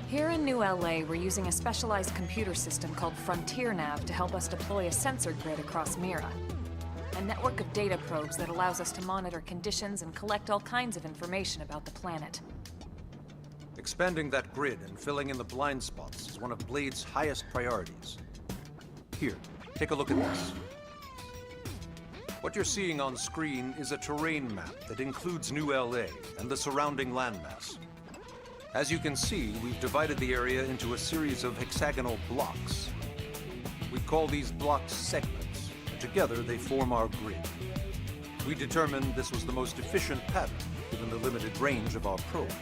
Here in New LA, we're using a specialized computer system called Frontier Nav to help us deploy a sensor grid across Mira. A network of data probes that allows us to monitor conditions and collect all kinds of information about the planet. Expanding that grid and filling in the blind spots is one of Blade's highest priorities. Here, take a look at this. What you're seeing on screen is a terrain map that includes New LA and the surrounding landmass. As you can see, we've divided the area into a series of hexagonal blocks. We call these blocks segments, and together they form our grid. We determined this was the most efficient pattern, given the limited range of our probes.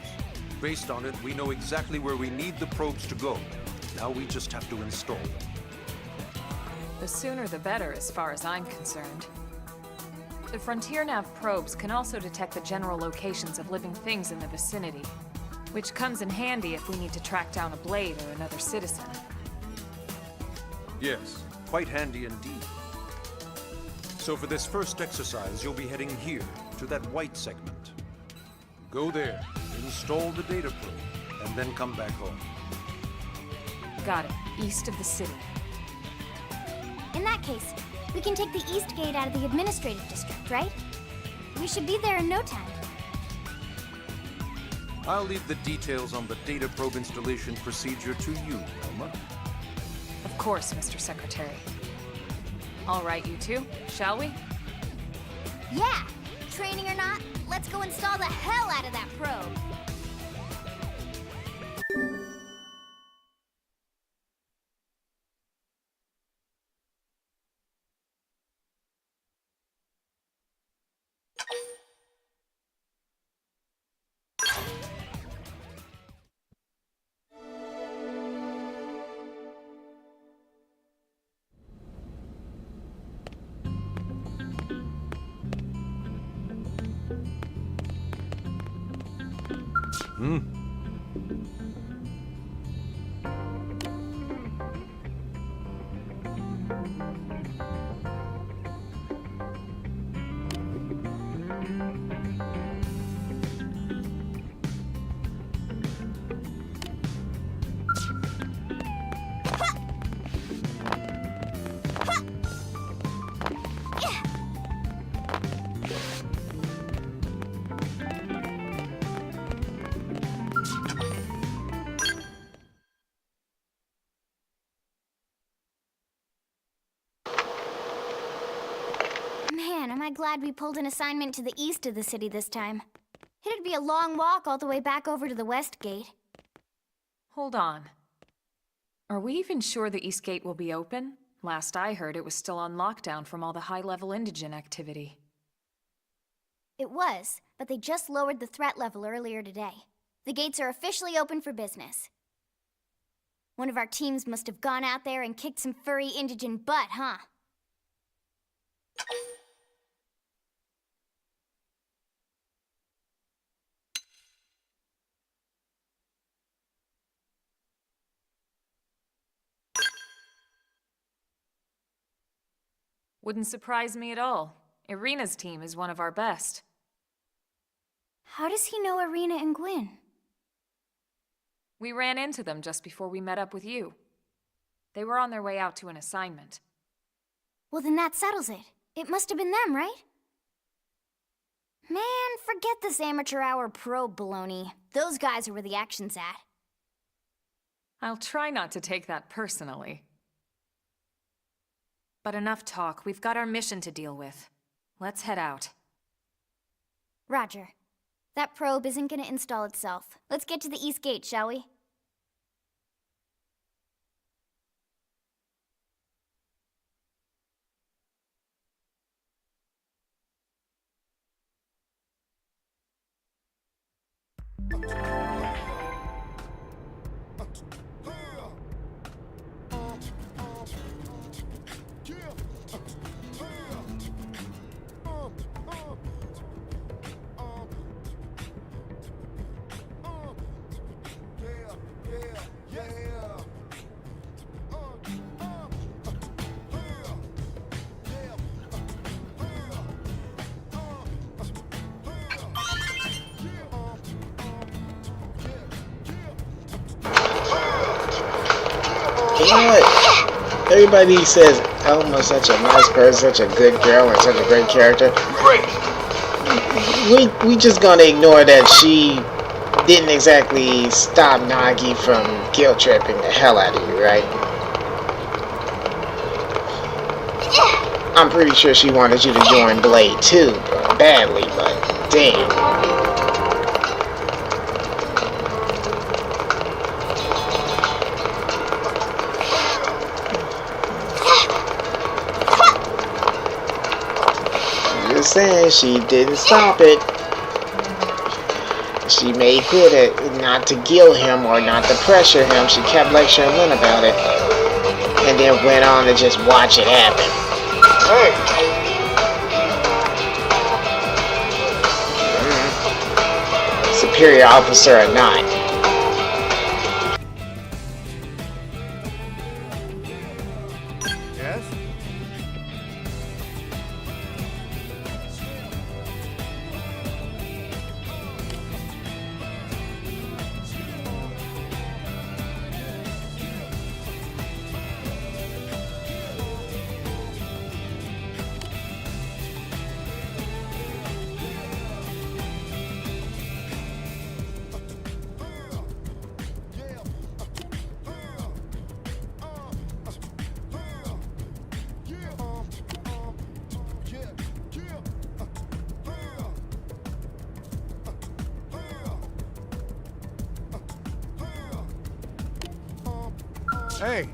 Based on it, we know exactly where we need the probes to go. Now we just have to install them. The sooner the better, as far as I'm concerned. The Frontier Nav probes can also detect the general locations of living things in the vicinity, which comes in handy if we need to track down a blade or another citizen. Yes, quite handy indeed. So for this first exercise, you'll be heading here, to that white segment. Go there, install the data probe, and then come back home. Got it. East of the city. In that case, we can take the east gate out of the administrative district, right? We should be there in no time. I'll leave the details on the data probe installation procedure to you, Elma. Of course, Mr. Secretary. All right, you two, shall we? Yeah! Training or not, let's go install the hell out of that probe! Man, am I glad we pulled an assignment to the east of the city this time. It'd be a long walk all the way back over to the west gate. Hold on. Are we even sure the East Gate will be open? Last I heard, it was still on lockdown from all the high-level indigent activity. It was, but they just lowered the threat level earlier today. The gates are officially open for business. One of our teams must have gone out there and kicked some furry indigent butt, huh? Wouldn't surprise me at all. Irina's team is one of our best. How does he know Irina and Gwyn? We ran into them just before we met up with you. They were on their way out to an assignment. Well, then that settles it. It must have been them, right? Man, forget this amateur hour probe baloney. Those guys are where the action's at. I'll try not to take that personally. But enough talk. We've got our mission to deal with. Let's head out. Roger. That probe isn't gonna install itself. Let's get to the East Gate, shall we? You know what? Everybody says Elma's such a nice person, such a good girl, and such a great character. Great! We just gonna ignore that she didn't exactly stop Nagi from guilt tripping the hell out of you, right? I'm pretty sure she wanted you to join Blade too, badly, but damn. Just saying, she didn't stop it. She made good at not to guilt him or not to pressure him. She kept lecturing Lynn about it, and then went on to just watch it happen. Hey! Superior officer or not. Yes? Hey!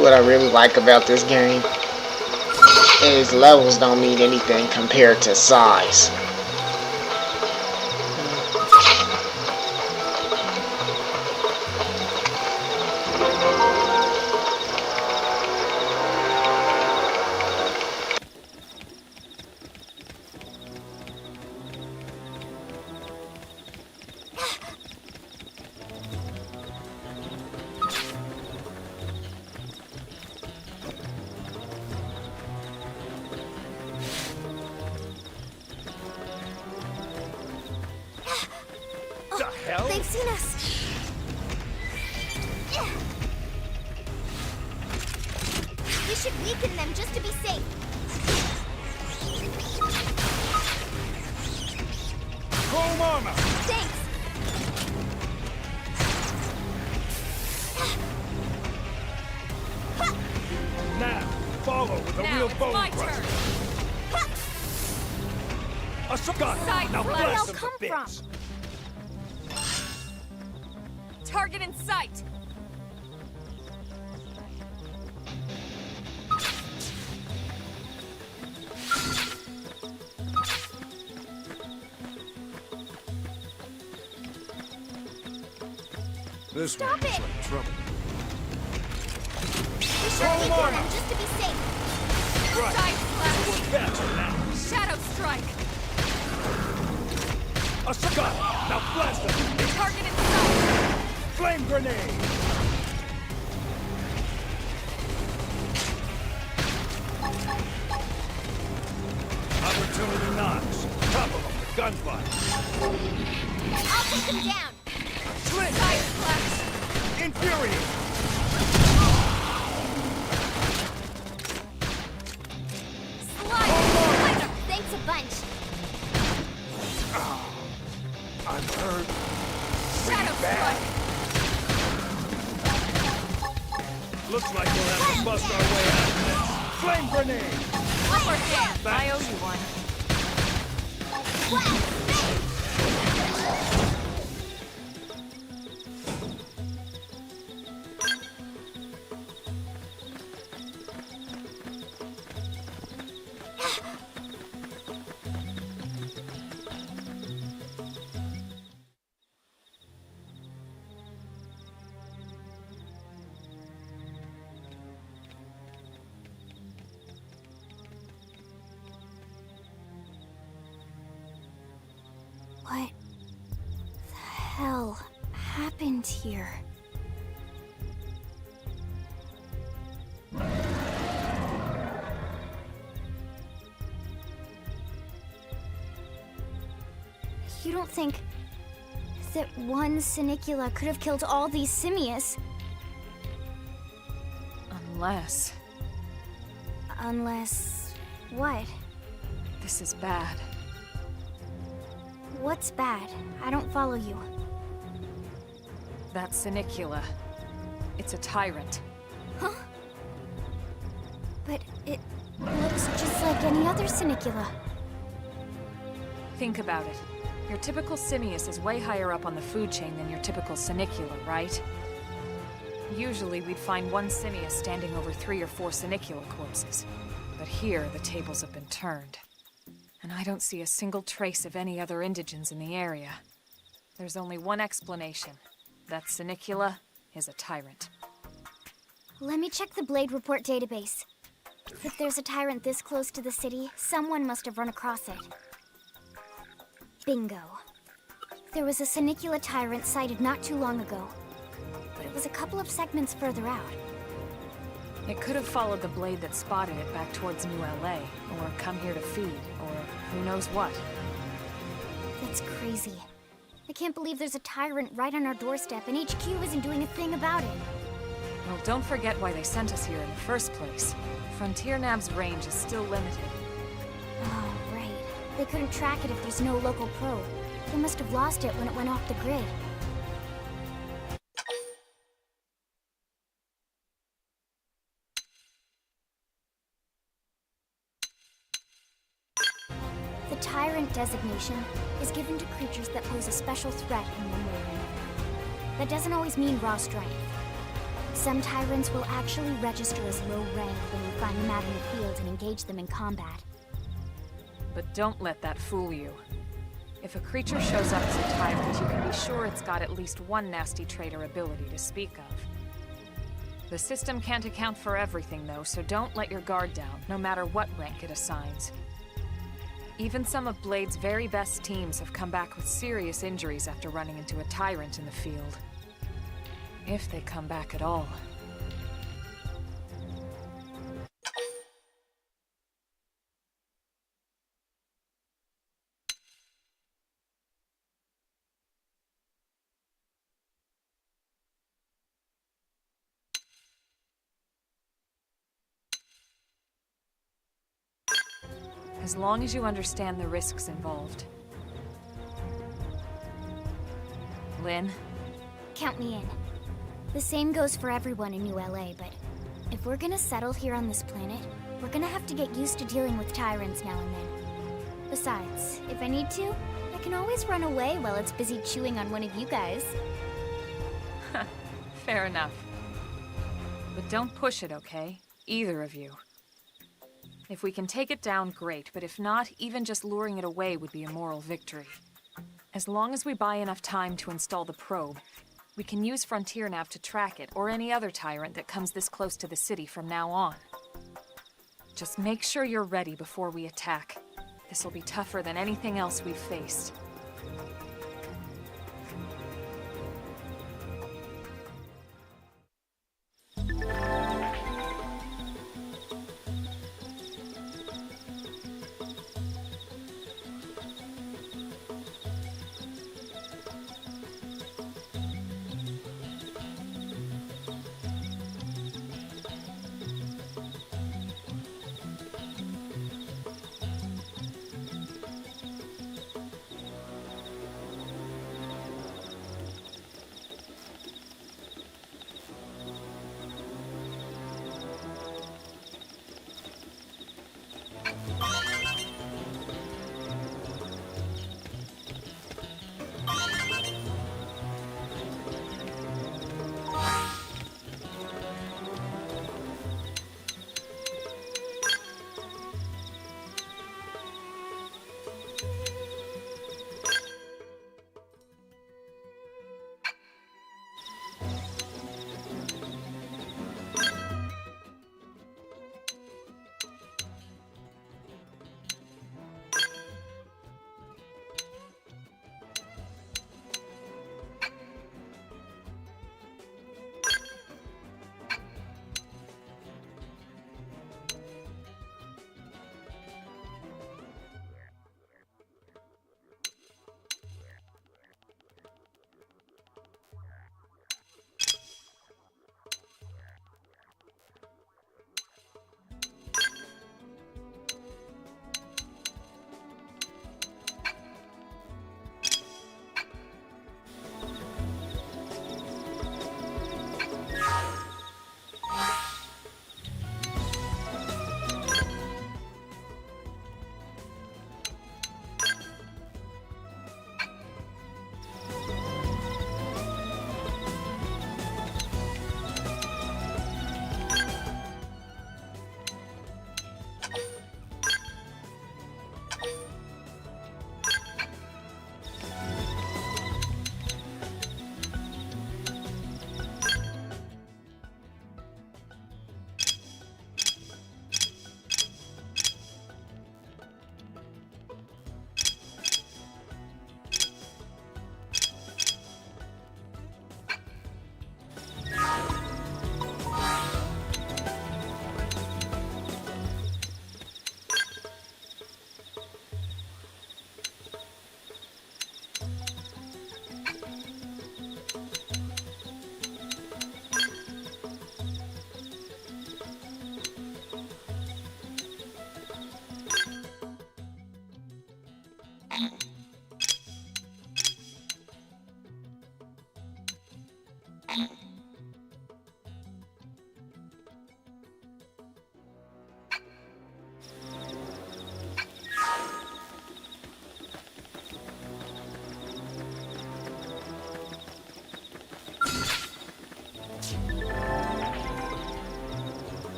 what I really like about this game is levels don't mean anything compared to size. They've seen us. We should weaken them just to be safe. Chrome armor! Thanks. Now, follow with a real bone crusher. A shotgun! Now Where did they all blast them come to bits! from? Target in sight! This Stop one looks it. like trouble. We should weaken them just to be safe. Right. Side slash! We're better now. Shadow strike! A shotgun! Now blast them to bits! Target in sight! Flame grenade! Opportunity knocks. Topple them with gunfire. I'll put them down. Slit! Side slash! Infuriate! Slide! Thanks a bunch. I'm hurt. Shadow strike! Looks like we'll have to bust our way out of this. Flame grenade! Upper hand! I owe you one. What the hell happened here? You don't think that one Sinicula could have killed all these simius? Unless... what? This is bad. What's bad? I don't follow you. That Sinicula. It's a tyrant. Huh? But it looks just like any other Sinicula. Think about it. Your typical simius is way higher up on the food chain than your typical Sinicula, right? Usually we'd find one simius standing over 3 or 4 Sinicula corpses. But here, the tables have been turned. And I don't see a single trace of any other indigents in the area. There's only one explanation. That Sinicula is a tyrant. Let me check the Blade Report database. If there's a tyrant this close to the city, someone must have run across it. Bingo. There was a Sinicula tyrant sighted not too long ago, but it was a couple of segments further out. It could have followed the blade that spotted it back towards New LA, or come here to feed, or who knows what. That's crazy. I can't believe there's a tyrant right on our doorstep and HQ isn't doing a thing about it. Well, don't forget why they sent us here in the first place. Frontier Nav's range is still limited. Oh, right. They couldn't track it if there's no local probe. They must have lost it when it went off the grid. The Tyrant designation is given to creatures that pose a special threat in one way or another. That doesn't always mean raw strength. Some tyrants will actually register as low rank when we find them out in the field and engage them in combat. But don't let that fool you. If a creature shows up as a tyrant, you can be sure it's got at least one nasty trait or ability to speak of. The system can't account for everything, though, so don't let your guard down, no matter what rank it assigns. Even some of Blade's very best teams have come back with serious injuries after running into a tyrant in the field. If they come back at all. As long as you understand the risks involved. Lynn? Count me in. The same goes for everyone in New LA, but if we're gonna settle here on this planet, we're gonna have to get used to dealing with tyrants now and then. Besides, if I need to, I can always run away while it's busy chewing on one of you guys. Fair enough. But don't push it, okay? Either of you. If we can take it down, great, but if not, even just luring it away would be a moral victory. As long as we buy enough time to install the probe, we can use Frontier Nav to track it, or any other tyrant that comes this close to the city from now on. Just make sure you're ready before we attack. This'll be tougher than anything else we've faced.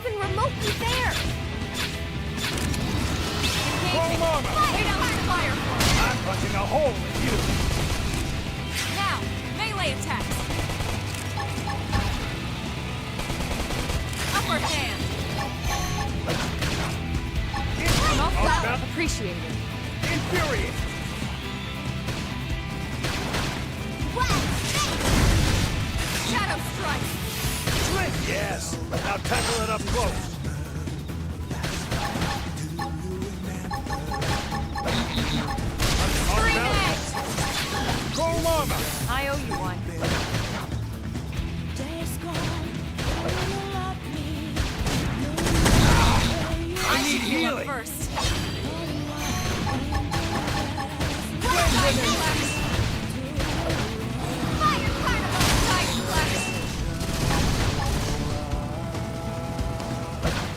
even remotely fair! Chrome armor! Lay down that fire for us. I'm punching a hole in you! Now, melee attacks. Upper hand. Enough that. Appreciated. Infuriate! Shadow strike. Slit! Yes! Now tackle it up close! Scream out. edge. Chrome armor! I owe you one. I need Heal healing! first.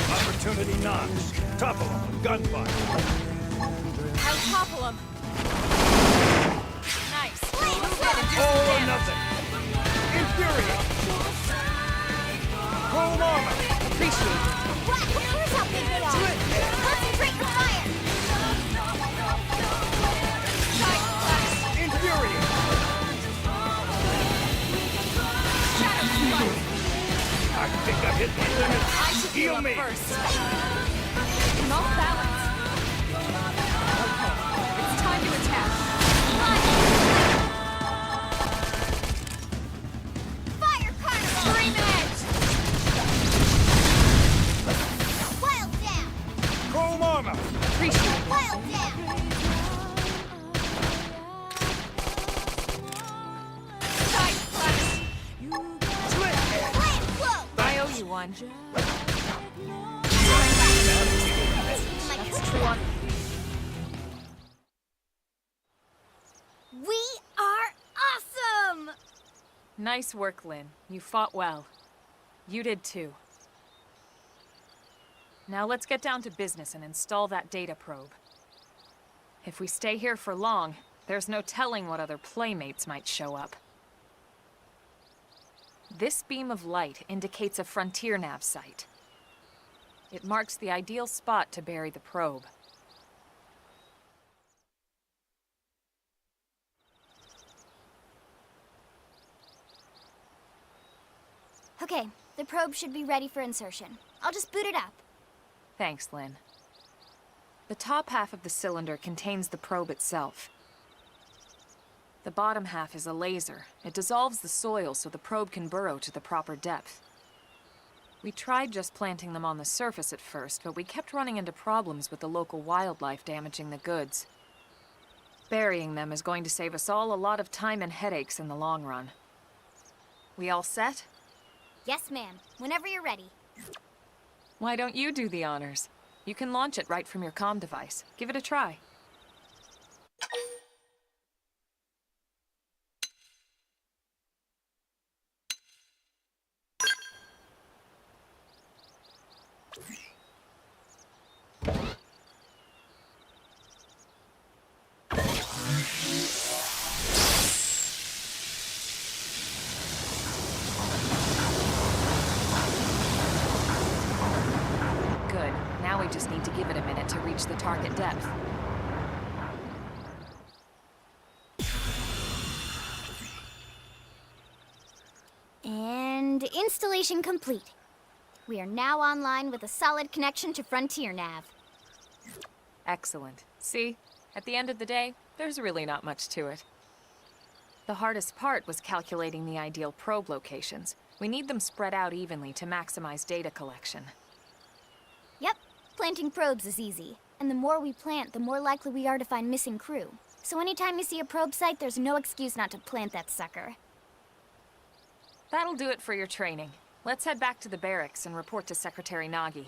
Opportunity knocks. Topple him with gunfire. I'll topple him. Nice. All or nothing. Infuriate. Chrome armor. Appreciate it. Here's how big they are! Concentrate your fire! Infuriate. Shadow strike. I think I've hit my limit. I should heal Heal me. first. I'm off balance. Okay, it's time to attack. Fire carnival! Scream edge. Wild down! Chrome armor. Appreciate it. Wild down! Side flex. Slit! Flame flow! I owe you one. That's true. We are awesome! Nice work, Lynn. You fought well. You did too. Now let's get down to business and install that data probe. If we stay here for long, there's no telling what other playmates might show up. This beam of light indicates a frontier nav site. It marks the ideal spot to bury the probe. Okay, the probe should be ready for insertion. I'll just boot it up. Thanks, Lynn. The top half of the cylinder contains the probe itself. The bottom half is a laser. It dissolves the soil so the probe can burrow to the proper depth. We tried just planting them on the surface at first, but we kept running into problems with the local wildlife damaging the goods. Burying them is going to save us all a lot of time and headaches in the long run. We all set? Yes, ma'am. Whenever you're ready. Why don't you do the honors? You can launch it right from your comm device. Give it a try. Good. Now we just need to give it a minute to reach the target depth. And installation complete. We are now online with a solid connection to Frontier Nav. Excellent. See? At the end of the day, there's really not much to it. The hardest part was calculating the ideal probe locations. We need them spread out evenly to maximize data collection. Yep, planting probes is easy. And the more we plant, the more likely we are to find missing crew. So anytime you see a probe site, there's no excuse not to plant that sucker. That'll do it for your training. Let's head back to the barracks and report to Secretary Nagi.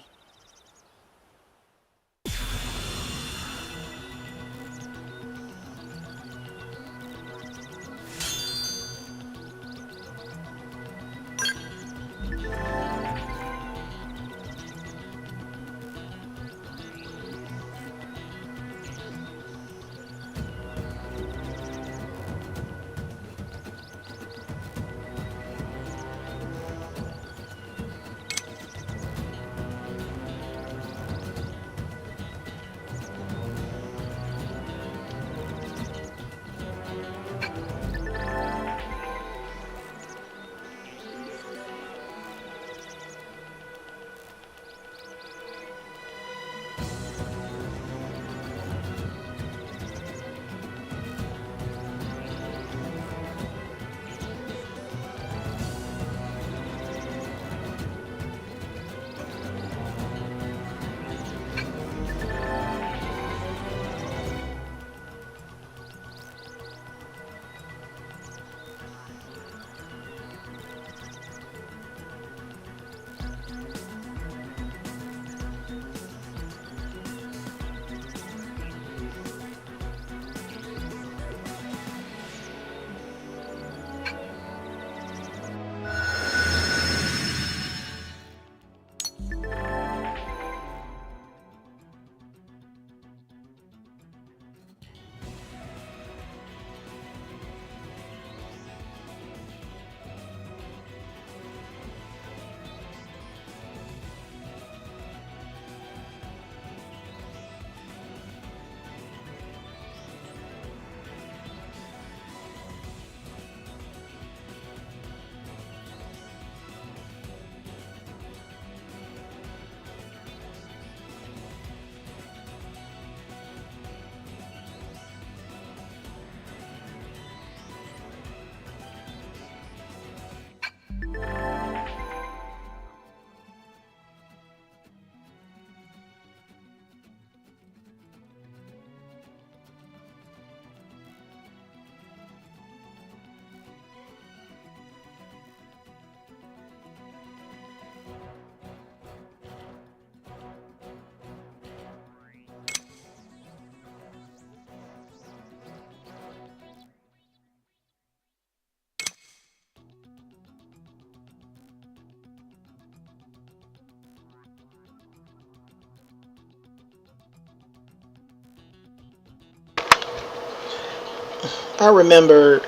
I remember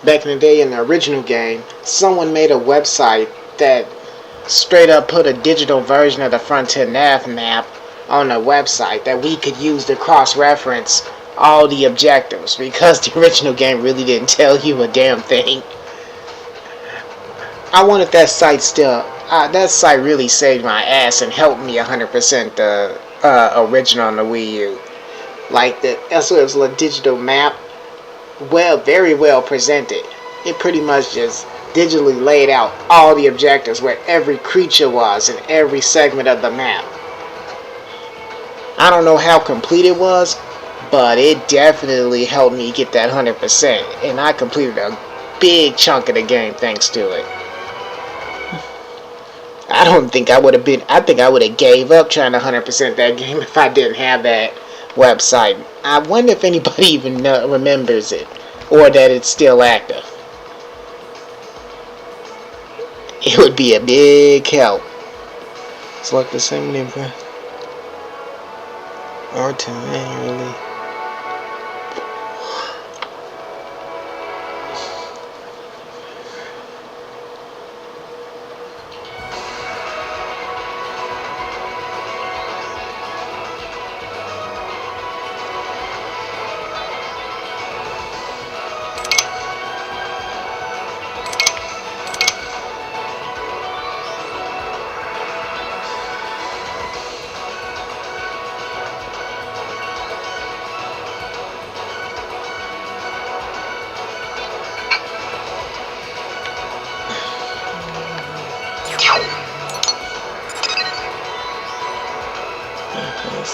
back in the day in the original game, someone made a website that straight up put a digital version of the Frontier Nav map on the website that we could use to cross-reference all the objectives, because the original game really didn't tell you a damn thing. I wanted that site still. That site really saved my ass and helped me 100% the original on the Wii U. Like the SOS digital map, very well presented. It pretty much just digitally laid out all the objectives where every creature was in every segment of the map. I don't know how complete it was, but it definitely helped me get that 100%, and I completed a big chunk of the game thanks to it. I don't think I would have been. I think I would have gave up trying to 100% that game if I didn't have that website. I wonder if anybody even remembers it, or that it's still active. It would be a big help. Select the same name for R2 manually.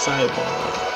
Cyborg.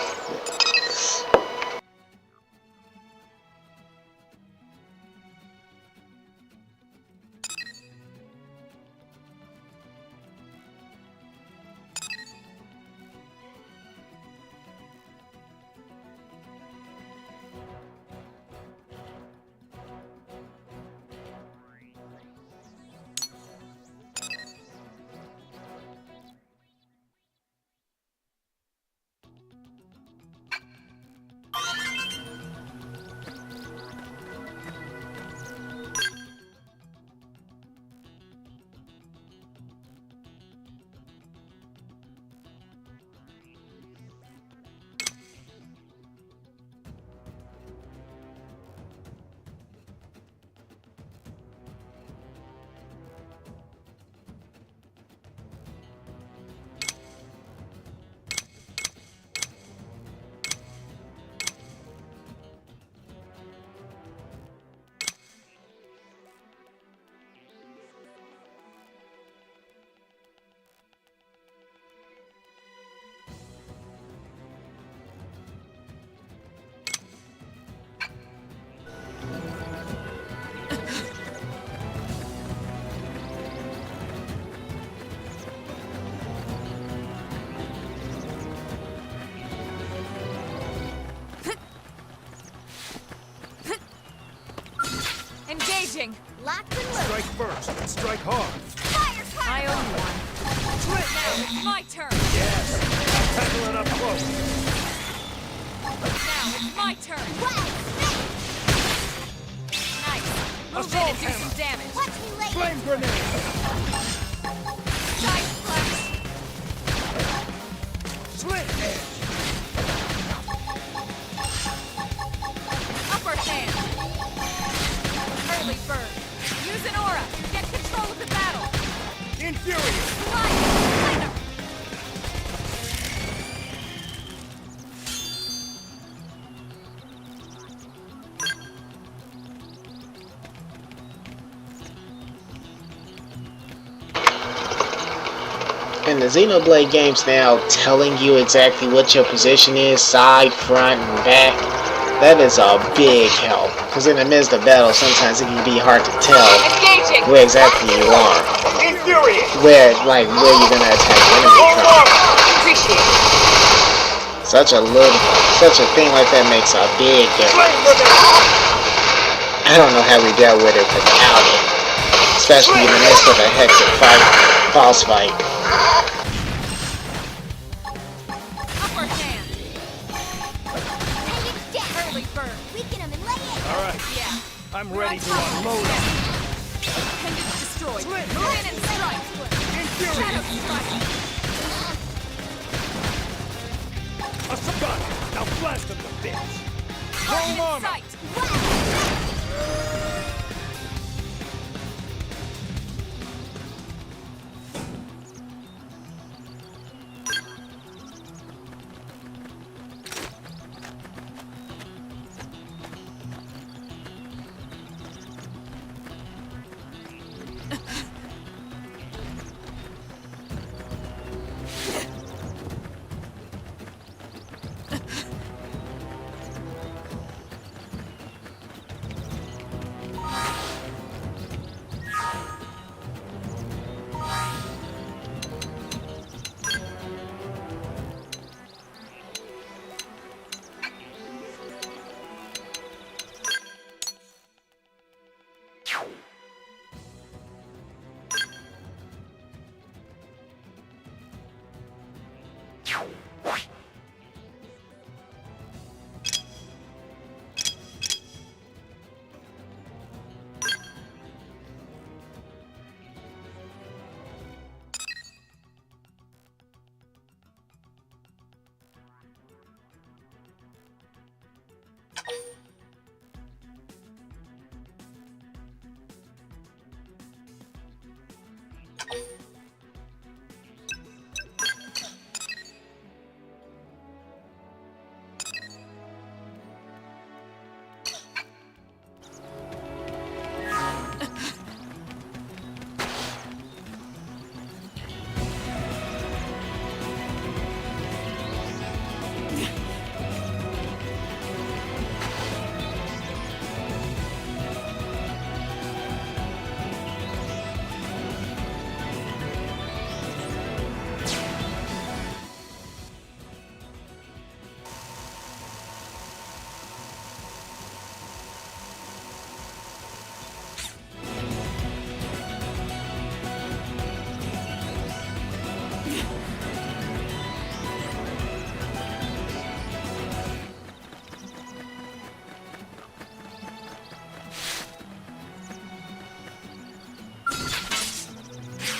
Engaging! Locked and loaded. Strike first and strike hard. Fire I combo. owe you one. Now it's my turn! Yes. Tackle it up close. Now it's my turn! Wow. Nice! Move in Assault and do hammer. some damage! Watch me later. Flame grenade. Giant splash! Slit edge. Upper hand! Early bird! Use an aura! Get control of the battle! Infuriate. Fire! And the Xenoblade games now telling you exactly what your position is, side, front, and back, that is a big help. Because in the midst of battle, sometimes it can be hard to tell Engaging! where exactly you are. Infuriate. Where you're gonna attack the enemy from. Appreciate it! Such a thing like that makes a big difference. Flame grenade. I don't know how we dealt with it without it. Especially in the midst of a hectic boss fight. Upper hand! Hang it down. Early bird! Weaken him and lay in. All right. I'm ready to unload them. Appendage destroyed. Move in and strike. Shadow strike. A shot! Now blast them to bits! Target in armor! sight.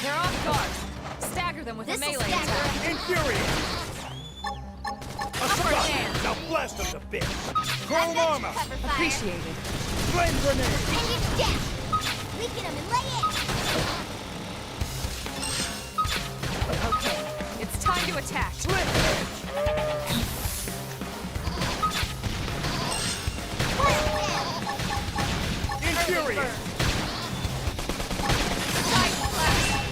They're off guard. Stagger them with a melee attack. Infuriate! A Upper shot! hand. Now blast them to bits! Chrome armor! Appreciated. Flame grenade! Appendage down. Weaken them and lay in. Okay, it's time to attack. Infuriate! Side blast.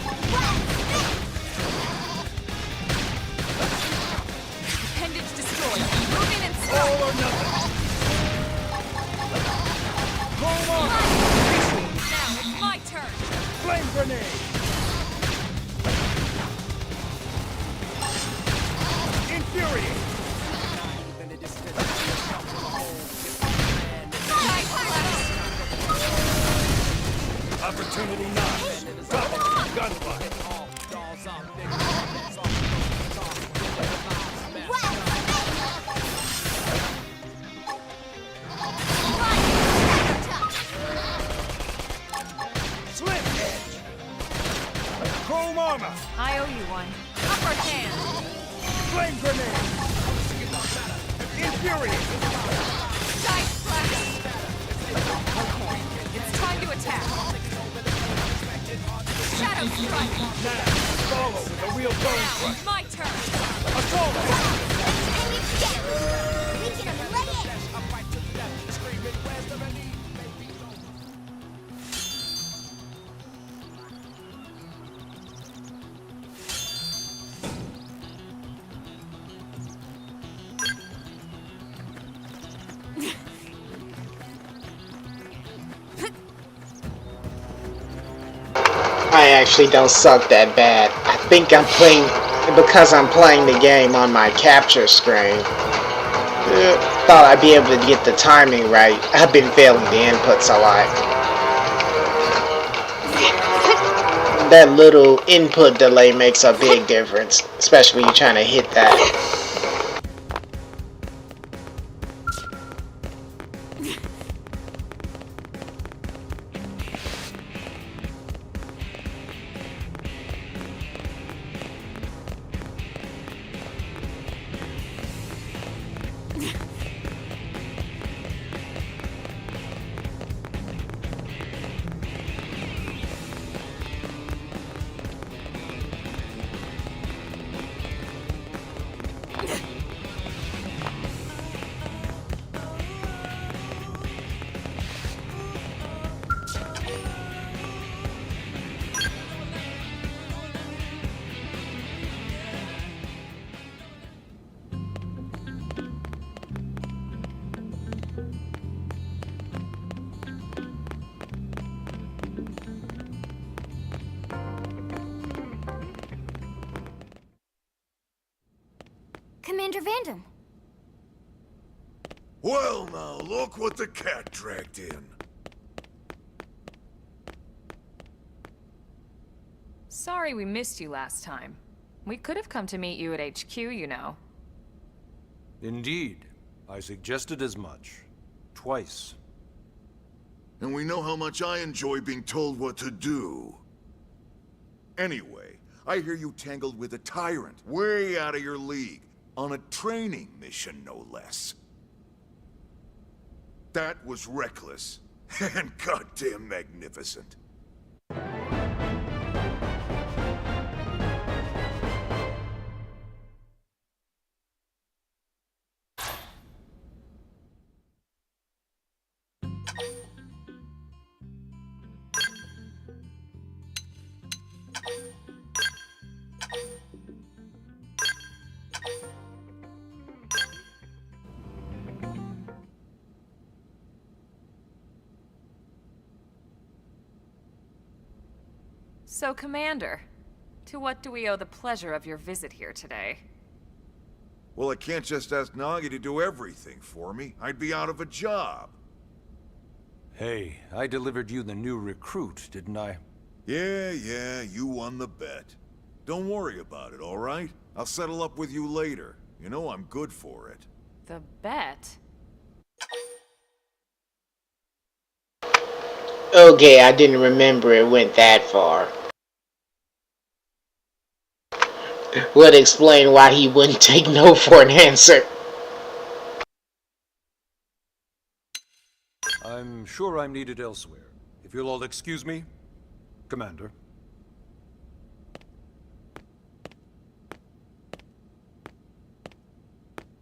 Appendage destroyed. Move in and strike. All or nothing! Chrome armor! Now it's my turn. Flame grenade! Infuriate! Side blast. Opportunity knocked! Drop it! Gunfight! Slim edge! Chrome armor! I owe you one. Upper hand. Flame grenade! Infuriate! Side blast. Okay, it's time to attack. Shadow strike. Now, follow with a real bone Now crush! it's my turn. Assault! Appendage down. Weaken them and lay in. I actually don't suck that bad. I think I'm playing because I'm playing the game on my capture screen. Thought I'd be able to get the timing right. I've been failing the inputs a lot. That little input delay makes a big difference, especially when you're trying to hit that. Commander Vandam. Well now, look what the cat dragged in. Sorry we missed you last time. We could have come to meet you at HQ, you know. Indeed. I suggested as much. Twice. And we know how much I enjoy being told what to do. Anyway, I hear you tangled with a tyrant, way out of your league, on a training mission, no less. That was reckless, and goddamn magnificent. So, Commander, to what do we owe the pleasure of your visit here today? Well, I can't just ask Nagi to do everything for me. I'd be out of a job. Hey, I delivered you the new recruit, didn't I? Yeah, you won the bet. Don't worry about it, all right? I'll settle up with you later. You know I'm good for it. The bet? Okay, I didn't remember it went that far. Would explain why he wouldn't take no for an answer. I'm sure I'm needed elsewhere. If you'll all excuse me, Commander.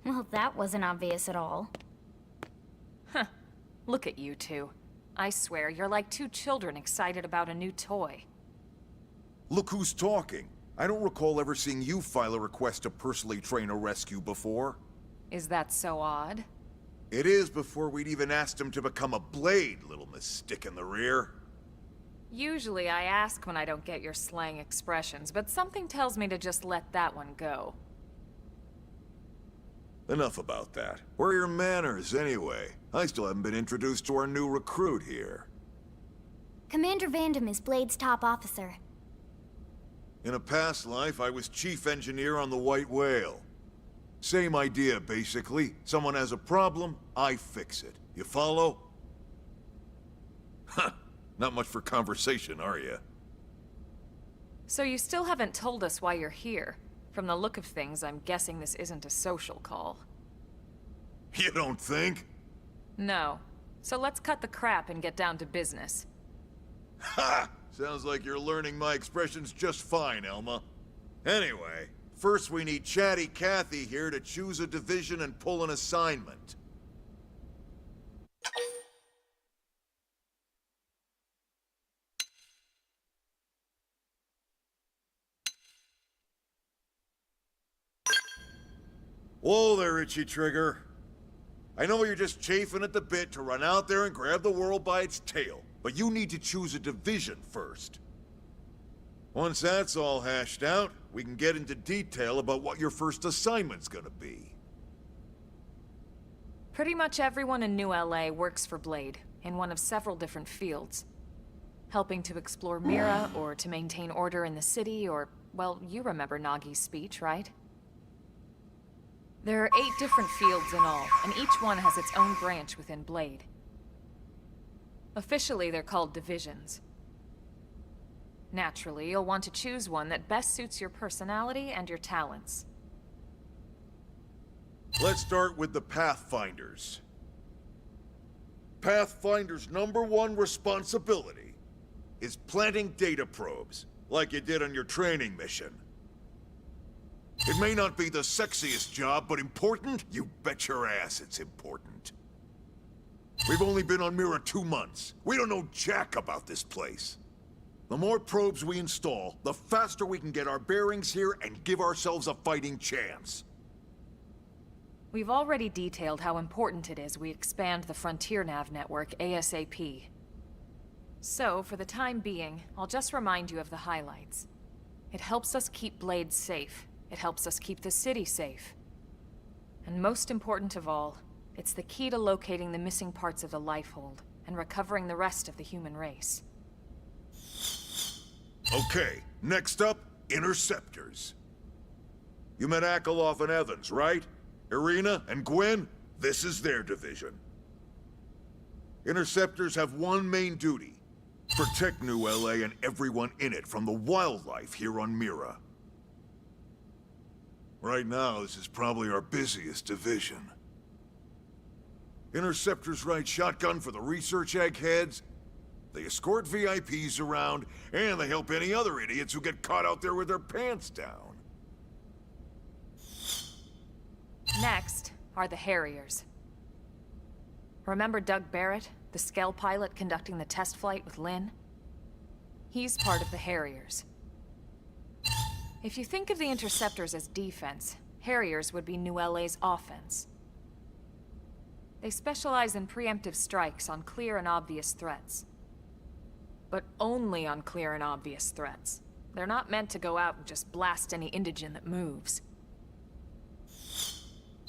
Well, that wasn't obvious at all. Huh. Look at you two. I swear, you're like two children excited about a new toy. Look who's talking. I don't recall ever seeing you file a request to personally train a rescue before. Is that so odd? It is before we'd even asked him to become a blade, little Miss Stick in the Rear. Usually I ask when I don't get your slang expressions, but something tells me to just let that one go. Enough about that. Where are your manners, anyway? I still haven't been introduced to our new recruit here. Commander Vandam is Blade's top officer. In a past life, I was chief engineer on the White Whale. Same idea, basically. Someone has a problem, I fix it. You follow? Huh. Not much for conversation, are you? So you still haven't told us why you're here. From the look of things, I'm guessing this isn't a social call. You don't think? No. So let's cut the crap and get down to business. Ha! Sounds like you're learning my expressions just fine, Elma. Anyway, first we need Chatty Cathy here to choose a division and pull an assignment. Whoa there, Itchy Trigger. I know you're just chafing at the bit to run out there and grab the world by its tail, but you need to choose a division first. Once that's all hashed out, we can get into detail about what your first assignment's gonna be. Pretty much everyone in New LA works for Blade, in one of several different fields. Helping to explore Mira, or to maintain order in the city, or, well, you remember Nagi's speech, right? There are 8 different fields in all, and each one has its own branch within Blade. Officially, they're called divisions. Naturally, you'll want to choose one that best suits your personality and your talents. Let's start with the Pathfinders. Pathfinder's #1 responsibility is planting data probes, like you did on your training mission. It may not be the sexiest job, but important? You bet your ass it's important. We've only been on Mira 2 months. We don't know jack about this place. The more probes we install, the faster we can get our bearings here and give ourselves a fighting chance. We've already detailed how important it is we expand the Frontier Nav network ASAP. So, for the time being, I'll just remind you of the highlights. It helps us keep Blade safe. It helps us keep the city safe. And most important of all, it's the key to locating the missing parts of the Lifehold and recovering the rest of the human race. Okay, next up, Interceptors. You met Akeloff and Evans, right? Irina and Gwen? This is their division. Interceptors have one main duty. Protect New LA and everyone in it from the wildlife here on Mira. Right now, this is probably our busiest division. Interceptors ride shotgun for the research eggheads, they escort VIPs around, and they help any other idiots who get caught out there with their pants down. Next are the Harriers. Remember Doug Barrett, the Skell pilot conducting the test flight with Lynn? He's part of the Harriers. If you think of the Interceptors as defense, Harriers would be New LA's offense. They specialize in preemptive strikes on clear and obvious threats. But only on clear and obvious threats. They're not meant to go out and just blast any indigene that moves.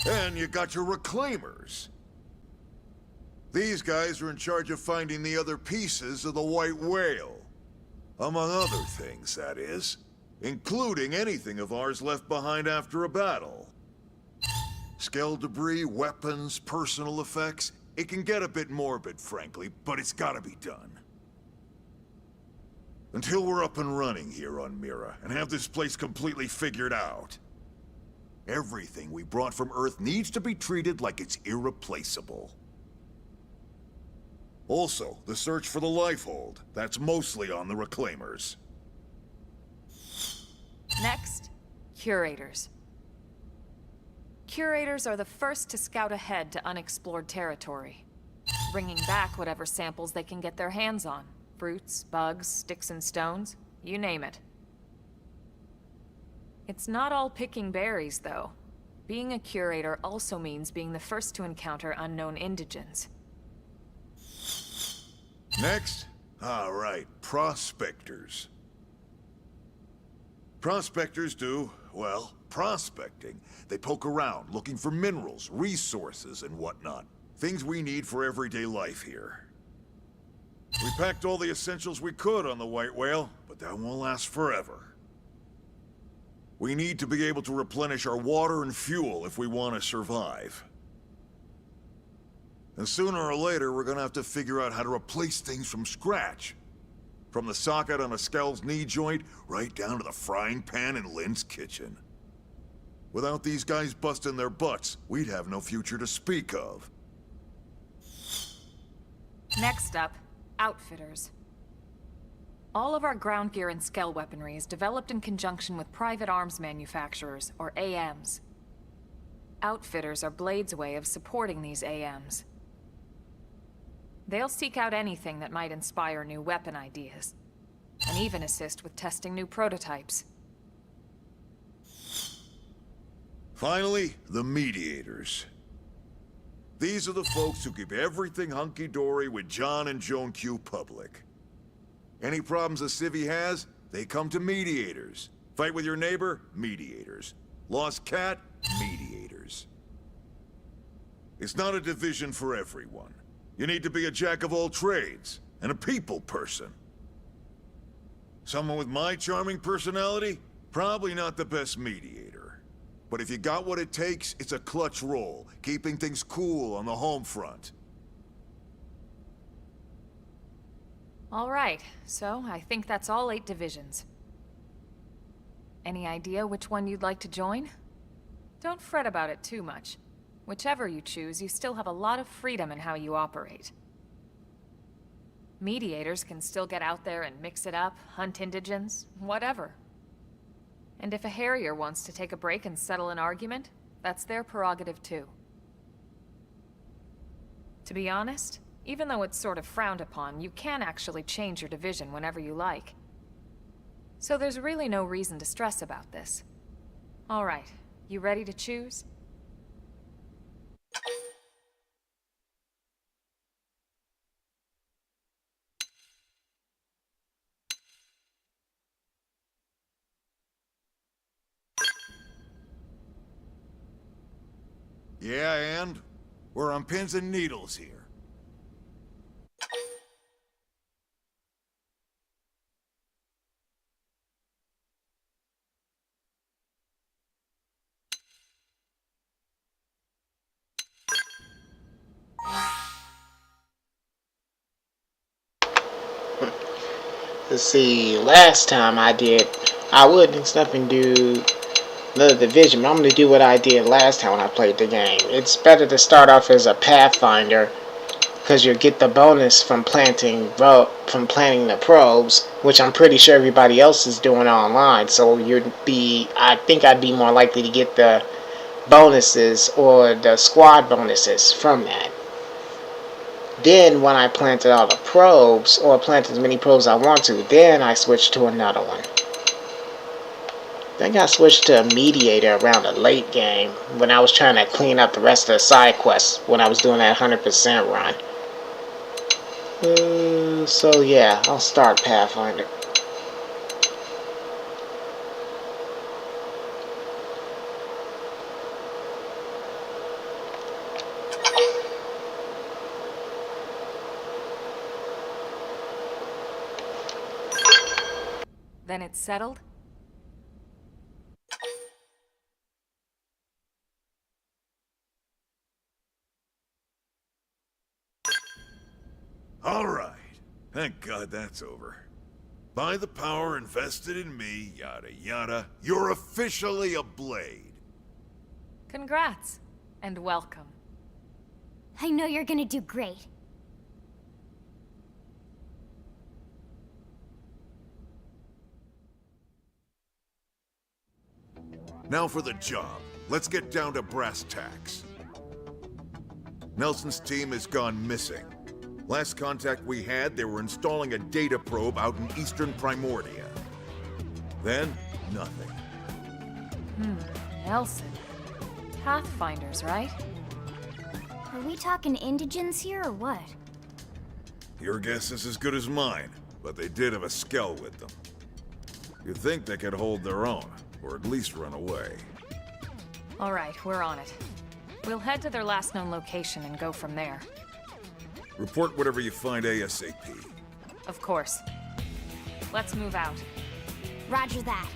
And you got your Reclaimers. These guys are in charge of finding the other pieces of the White Whale. Among other things, that is. Including anything of ours left behind after a battle. Skell debris, weapons, personal effects. It can get a bit morbid, frankly, but it's gotta be done. Until we're up and running here on Mira, and have this place completely figured out. Everything we brought from Earth needs to be treated like it's irreplaceable. Also, the search for the Lifehold. That's mostly on the Reclaimers. Next, Curators. Curators are the first to scout ahead to unexplored territory, bringing back whatever samples they can get their hands on. Fruits, bugs, sticks and stones, you name it. It's not all picking berries, though. Being a curator also means being the first to encounter unknown indigens. Next? All right, Prospectors. Prospectors do, well, prospecting. They poke around, looking for minerals, resources, and whatnot. Things we need for everyday life here. We packed all the essentials we could on the White Whale, but that won't last forever. We need to be able to replenish our water and fuel if we want to survive. And sooner or later, we're gonna have to figure out how to replace things from scratch. From the socket on a Skell's knee joint, right down to the frying pan in Lynn's kitchen. Without these guys busting their butts, we'd have no future to speak of. Next up, Outfitters. All of our ground gear and Skell weaponry is developed in conjunction with private arms manufacturers, or AMs. Outfitters are Blade's way of supporting these AMs. They'll seek out anything that might inspire new weapon ideas, and even assist with testing new prototypes. Finally, the Mediators. These are the folks who keep everything hunky-dory with John and Joan Q public. Any problems a civvy has, they come to Mediators. Fight with your neighbor? Mediators. Lost cat? Mediators. It's not a division for everyone. You need to be a jack of all trades, and a people person. Someone with my charming personality? Probably not the best mediator. But if you got what it takes, it's a clutch role, keeping things cool on the home front. All right, so I think that's all 8 divisions. Any idea which one you'd like to join? Don't fret about it too much. Whichever you choose, you still have a lot of freedom in how you operate. Mediators can still get out there and mix it up, hunt indigens, whatever. And if a Harrier wants to take a break and settle an argument, that's their prerogative too. To be honest, even though it's sort of frowned upon, you can actually change your division whenever you like. So there's really no reason to stress about this. All right, you ready to choose? Yeah, and? We're on pins and needles here. Let's see, last time I would and stuff and do another division, but I'm going to do what I did last time when I played the game. It's better to start off as a Pathfinder, because you'll get the bonus from planting the probes, which I'm pretty sure everybody else is doing online, so I think I'd be more likely to get the bonuses or the squad bonuses from that. Then when I planted all the probes, or planted as many probes as I want to, then I switched to another one. Then I switched to a mediator around the late game, when I was trying to clean up the rest of the side quests, when I was doing that 100% run. So yeah, I'll start Pathfinder. Then it's settled? All right. Thank God that's over. By the power invested in me, yada yada, you're officially a Blade. Congrats, and welcome. I know you're gonna do great. Now for the job. Let's get down to brass tacks. Nelson's team has gone missing. Last contact we had, they were installing a data probe out in eastern Primordia. Then, nothing. Nelson. Pathfinders, right? Are we talking indigents here or what? Your guess is as good as mine, but they did have a skell with them. You'd think they could hold their own, or at least run away. Alright, we're on it. We'll head to their last known location and go from there. Report whatever you find ASAP. Of course. Let's move out. Roger that.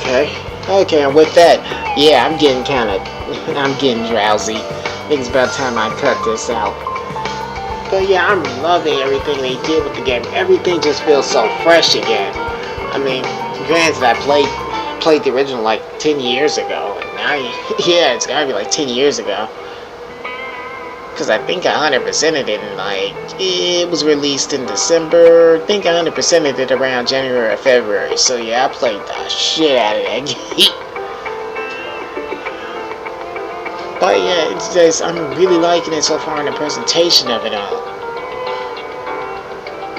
Okay, and with that, yeah, I'm getting drowsy. I think it's about time I cut this out. But yeah, I'm loving everything they did with the game. Everything just feels so fresh again. I mean, granted, I played the original like 10 years ago, and now, yeah, it's gotta be like 10 years ago. Because I think I 100%ed it, and like, it was released in December. I think I 100%ed it around January or February. So yeah, I played the shit out of that game. But yeah, it's just, I'm really liking it so far in the presentation of it all.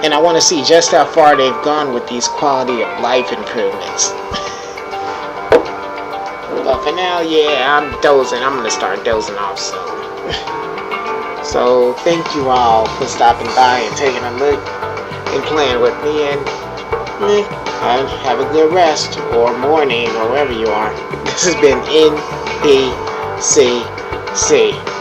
And I want to see just how far they've gone with these quality of life improvements. But for now, yeah, I'm dozing. I'm going to start dozing off soon. So, thank you all for stopping by and taking a look and playing with me. And have a good rest, or morning, or wherever you are. This has been NPCC.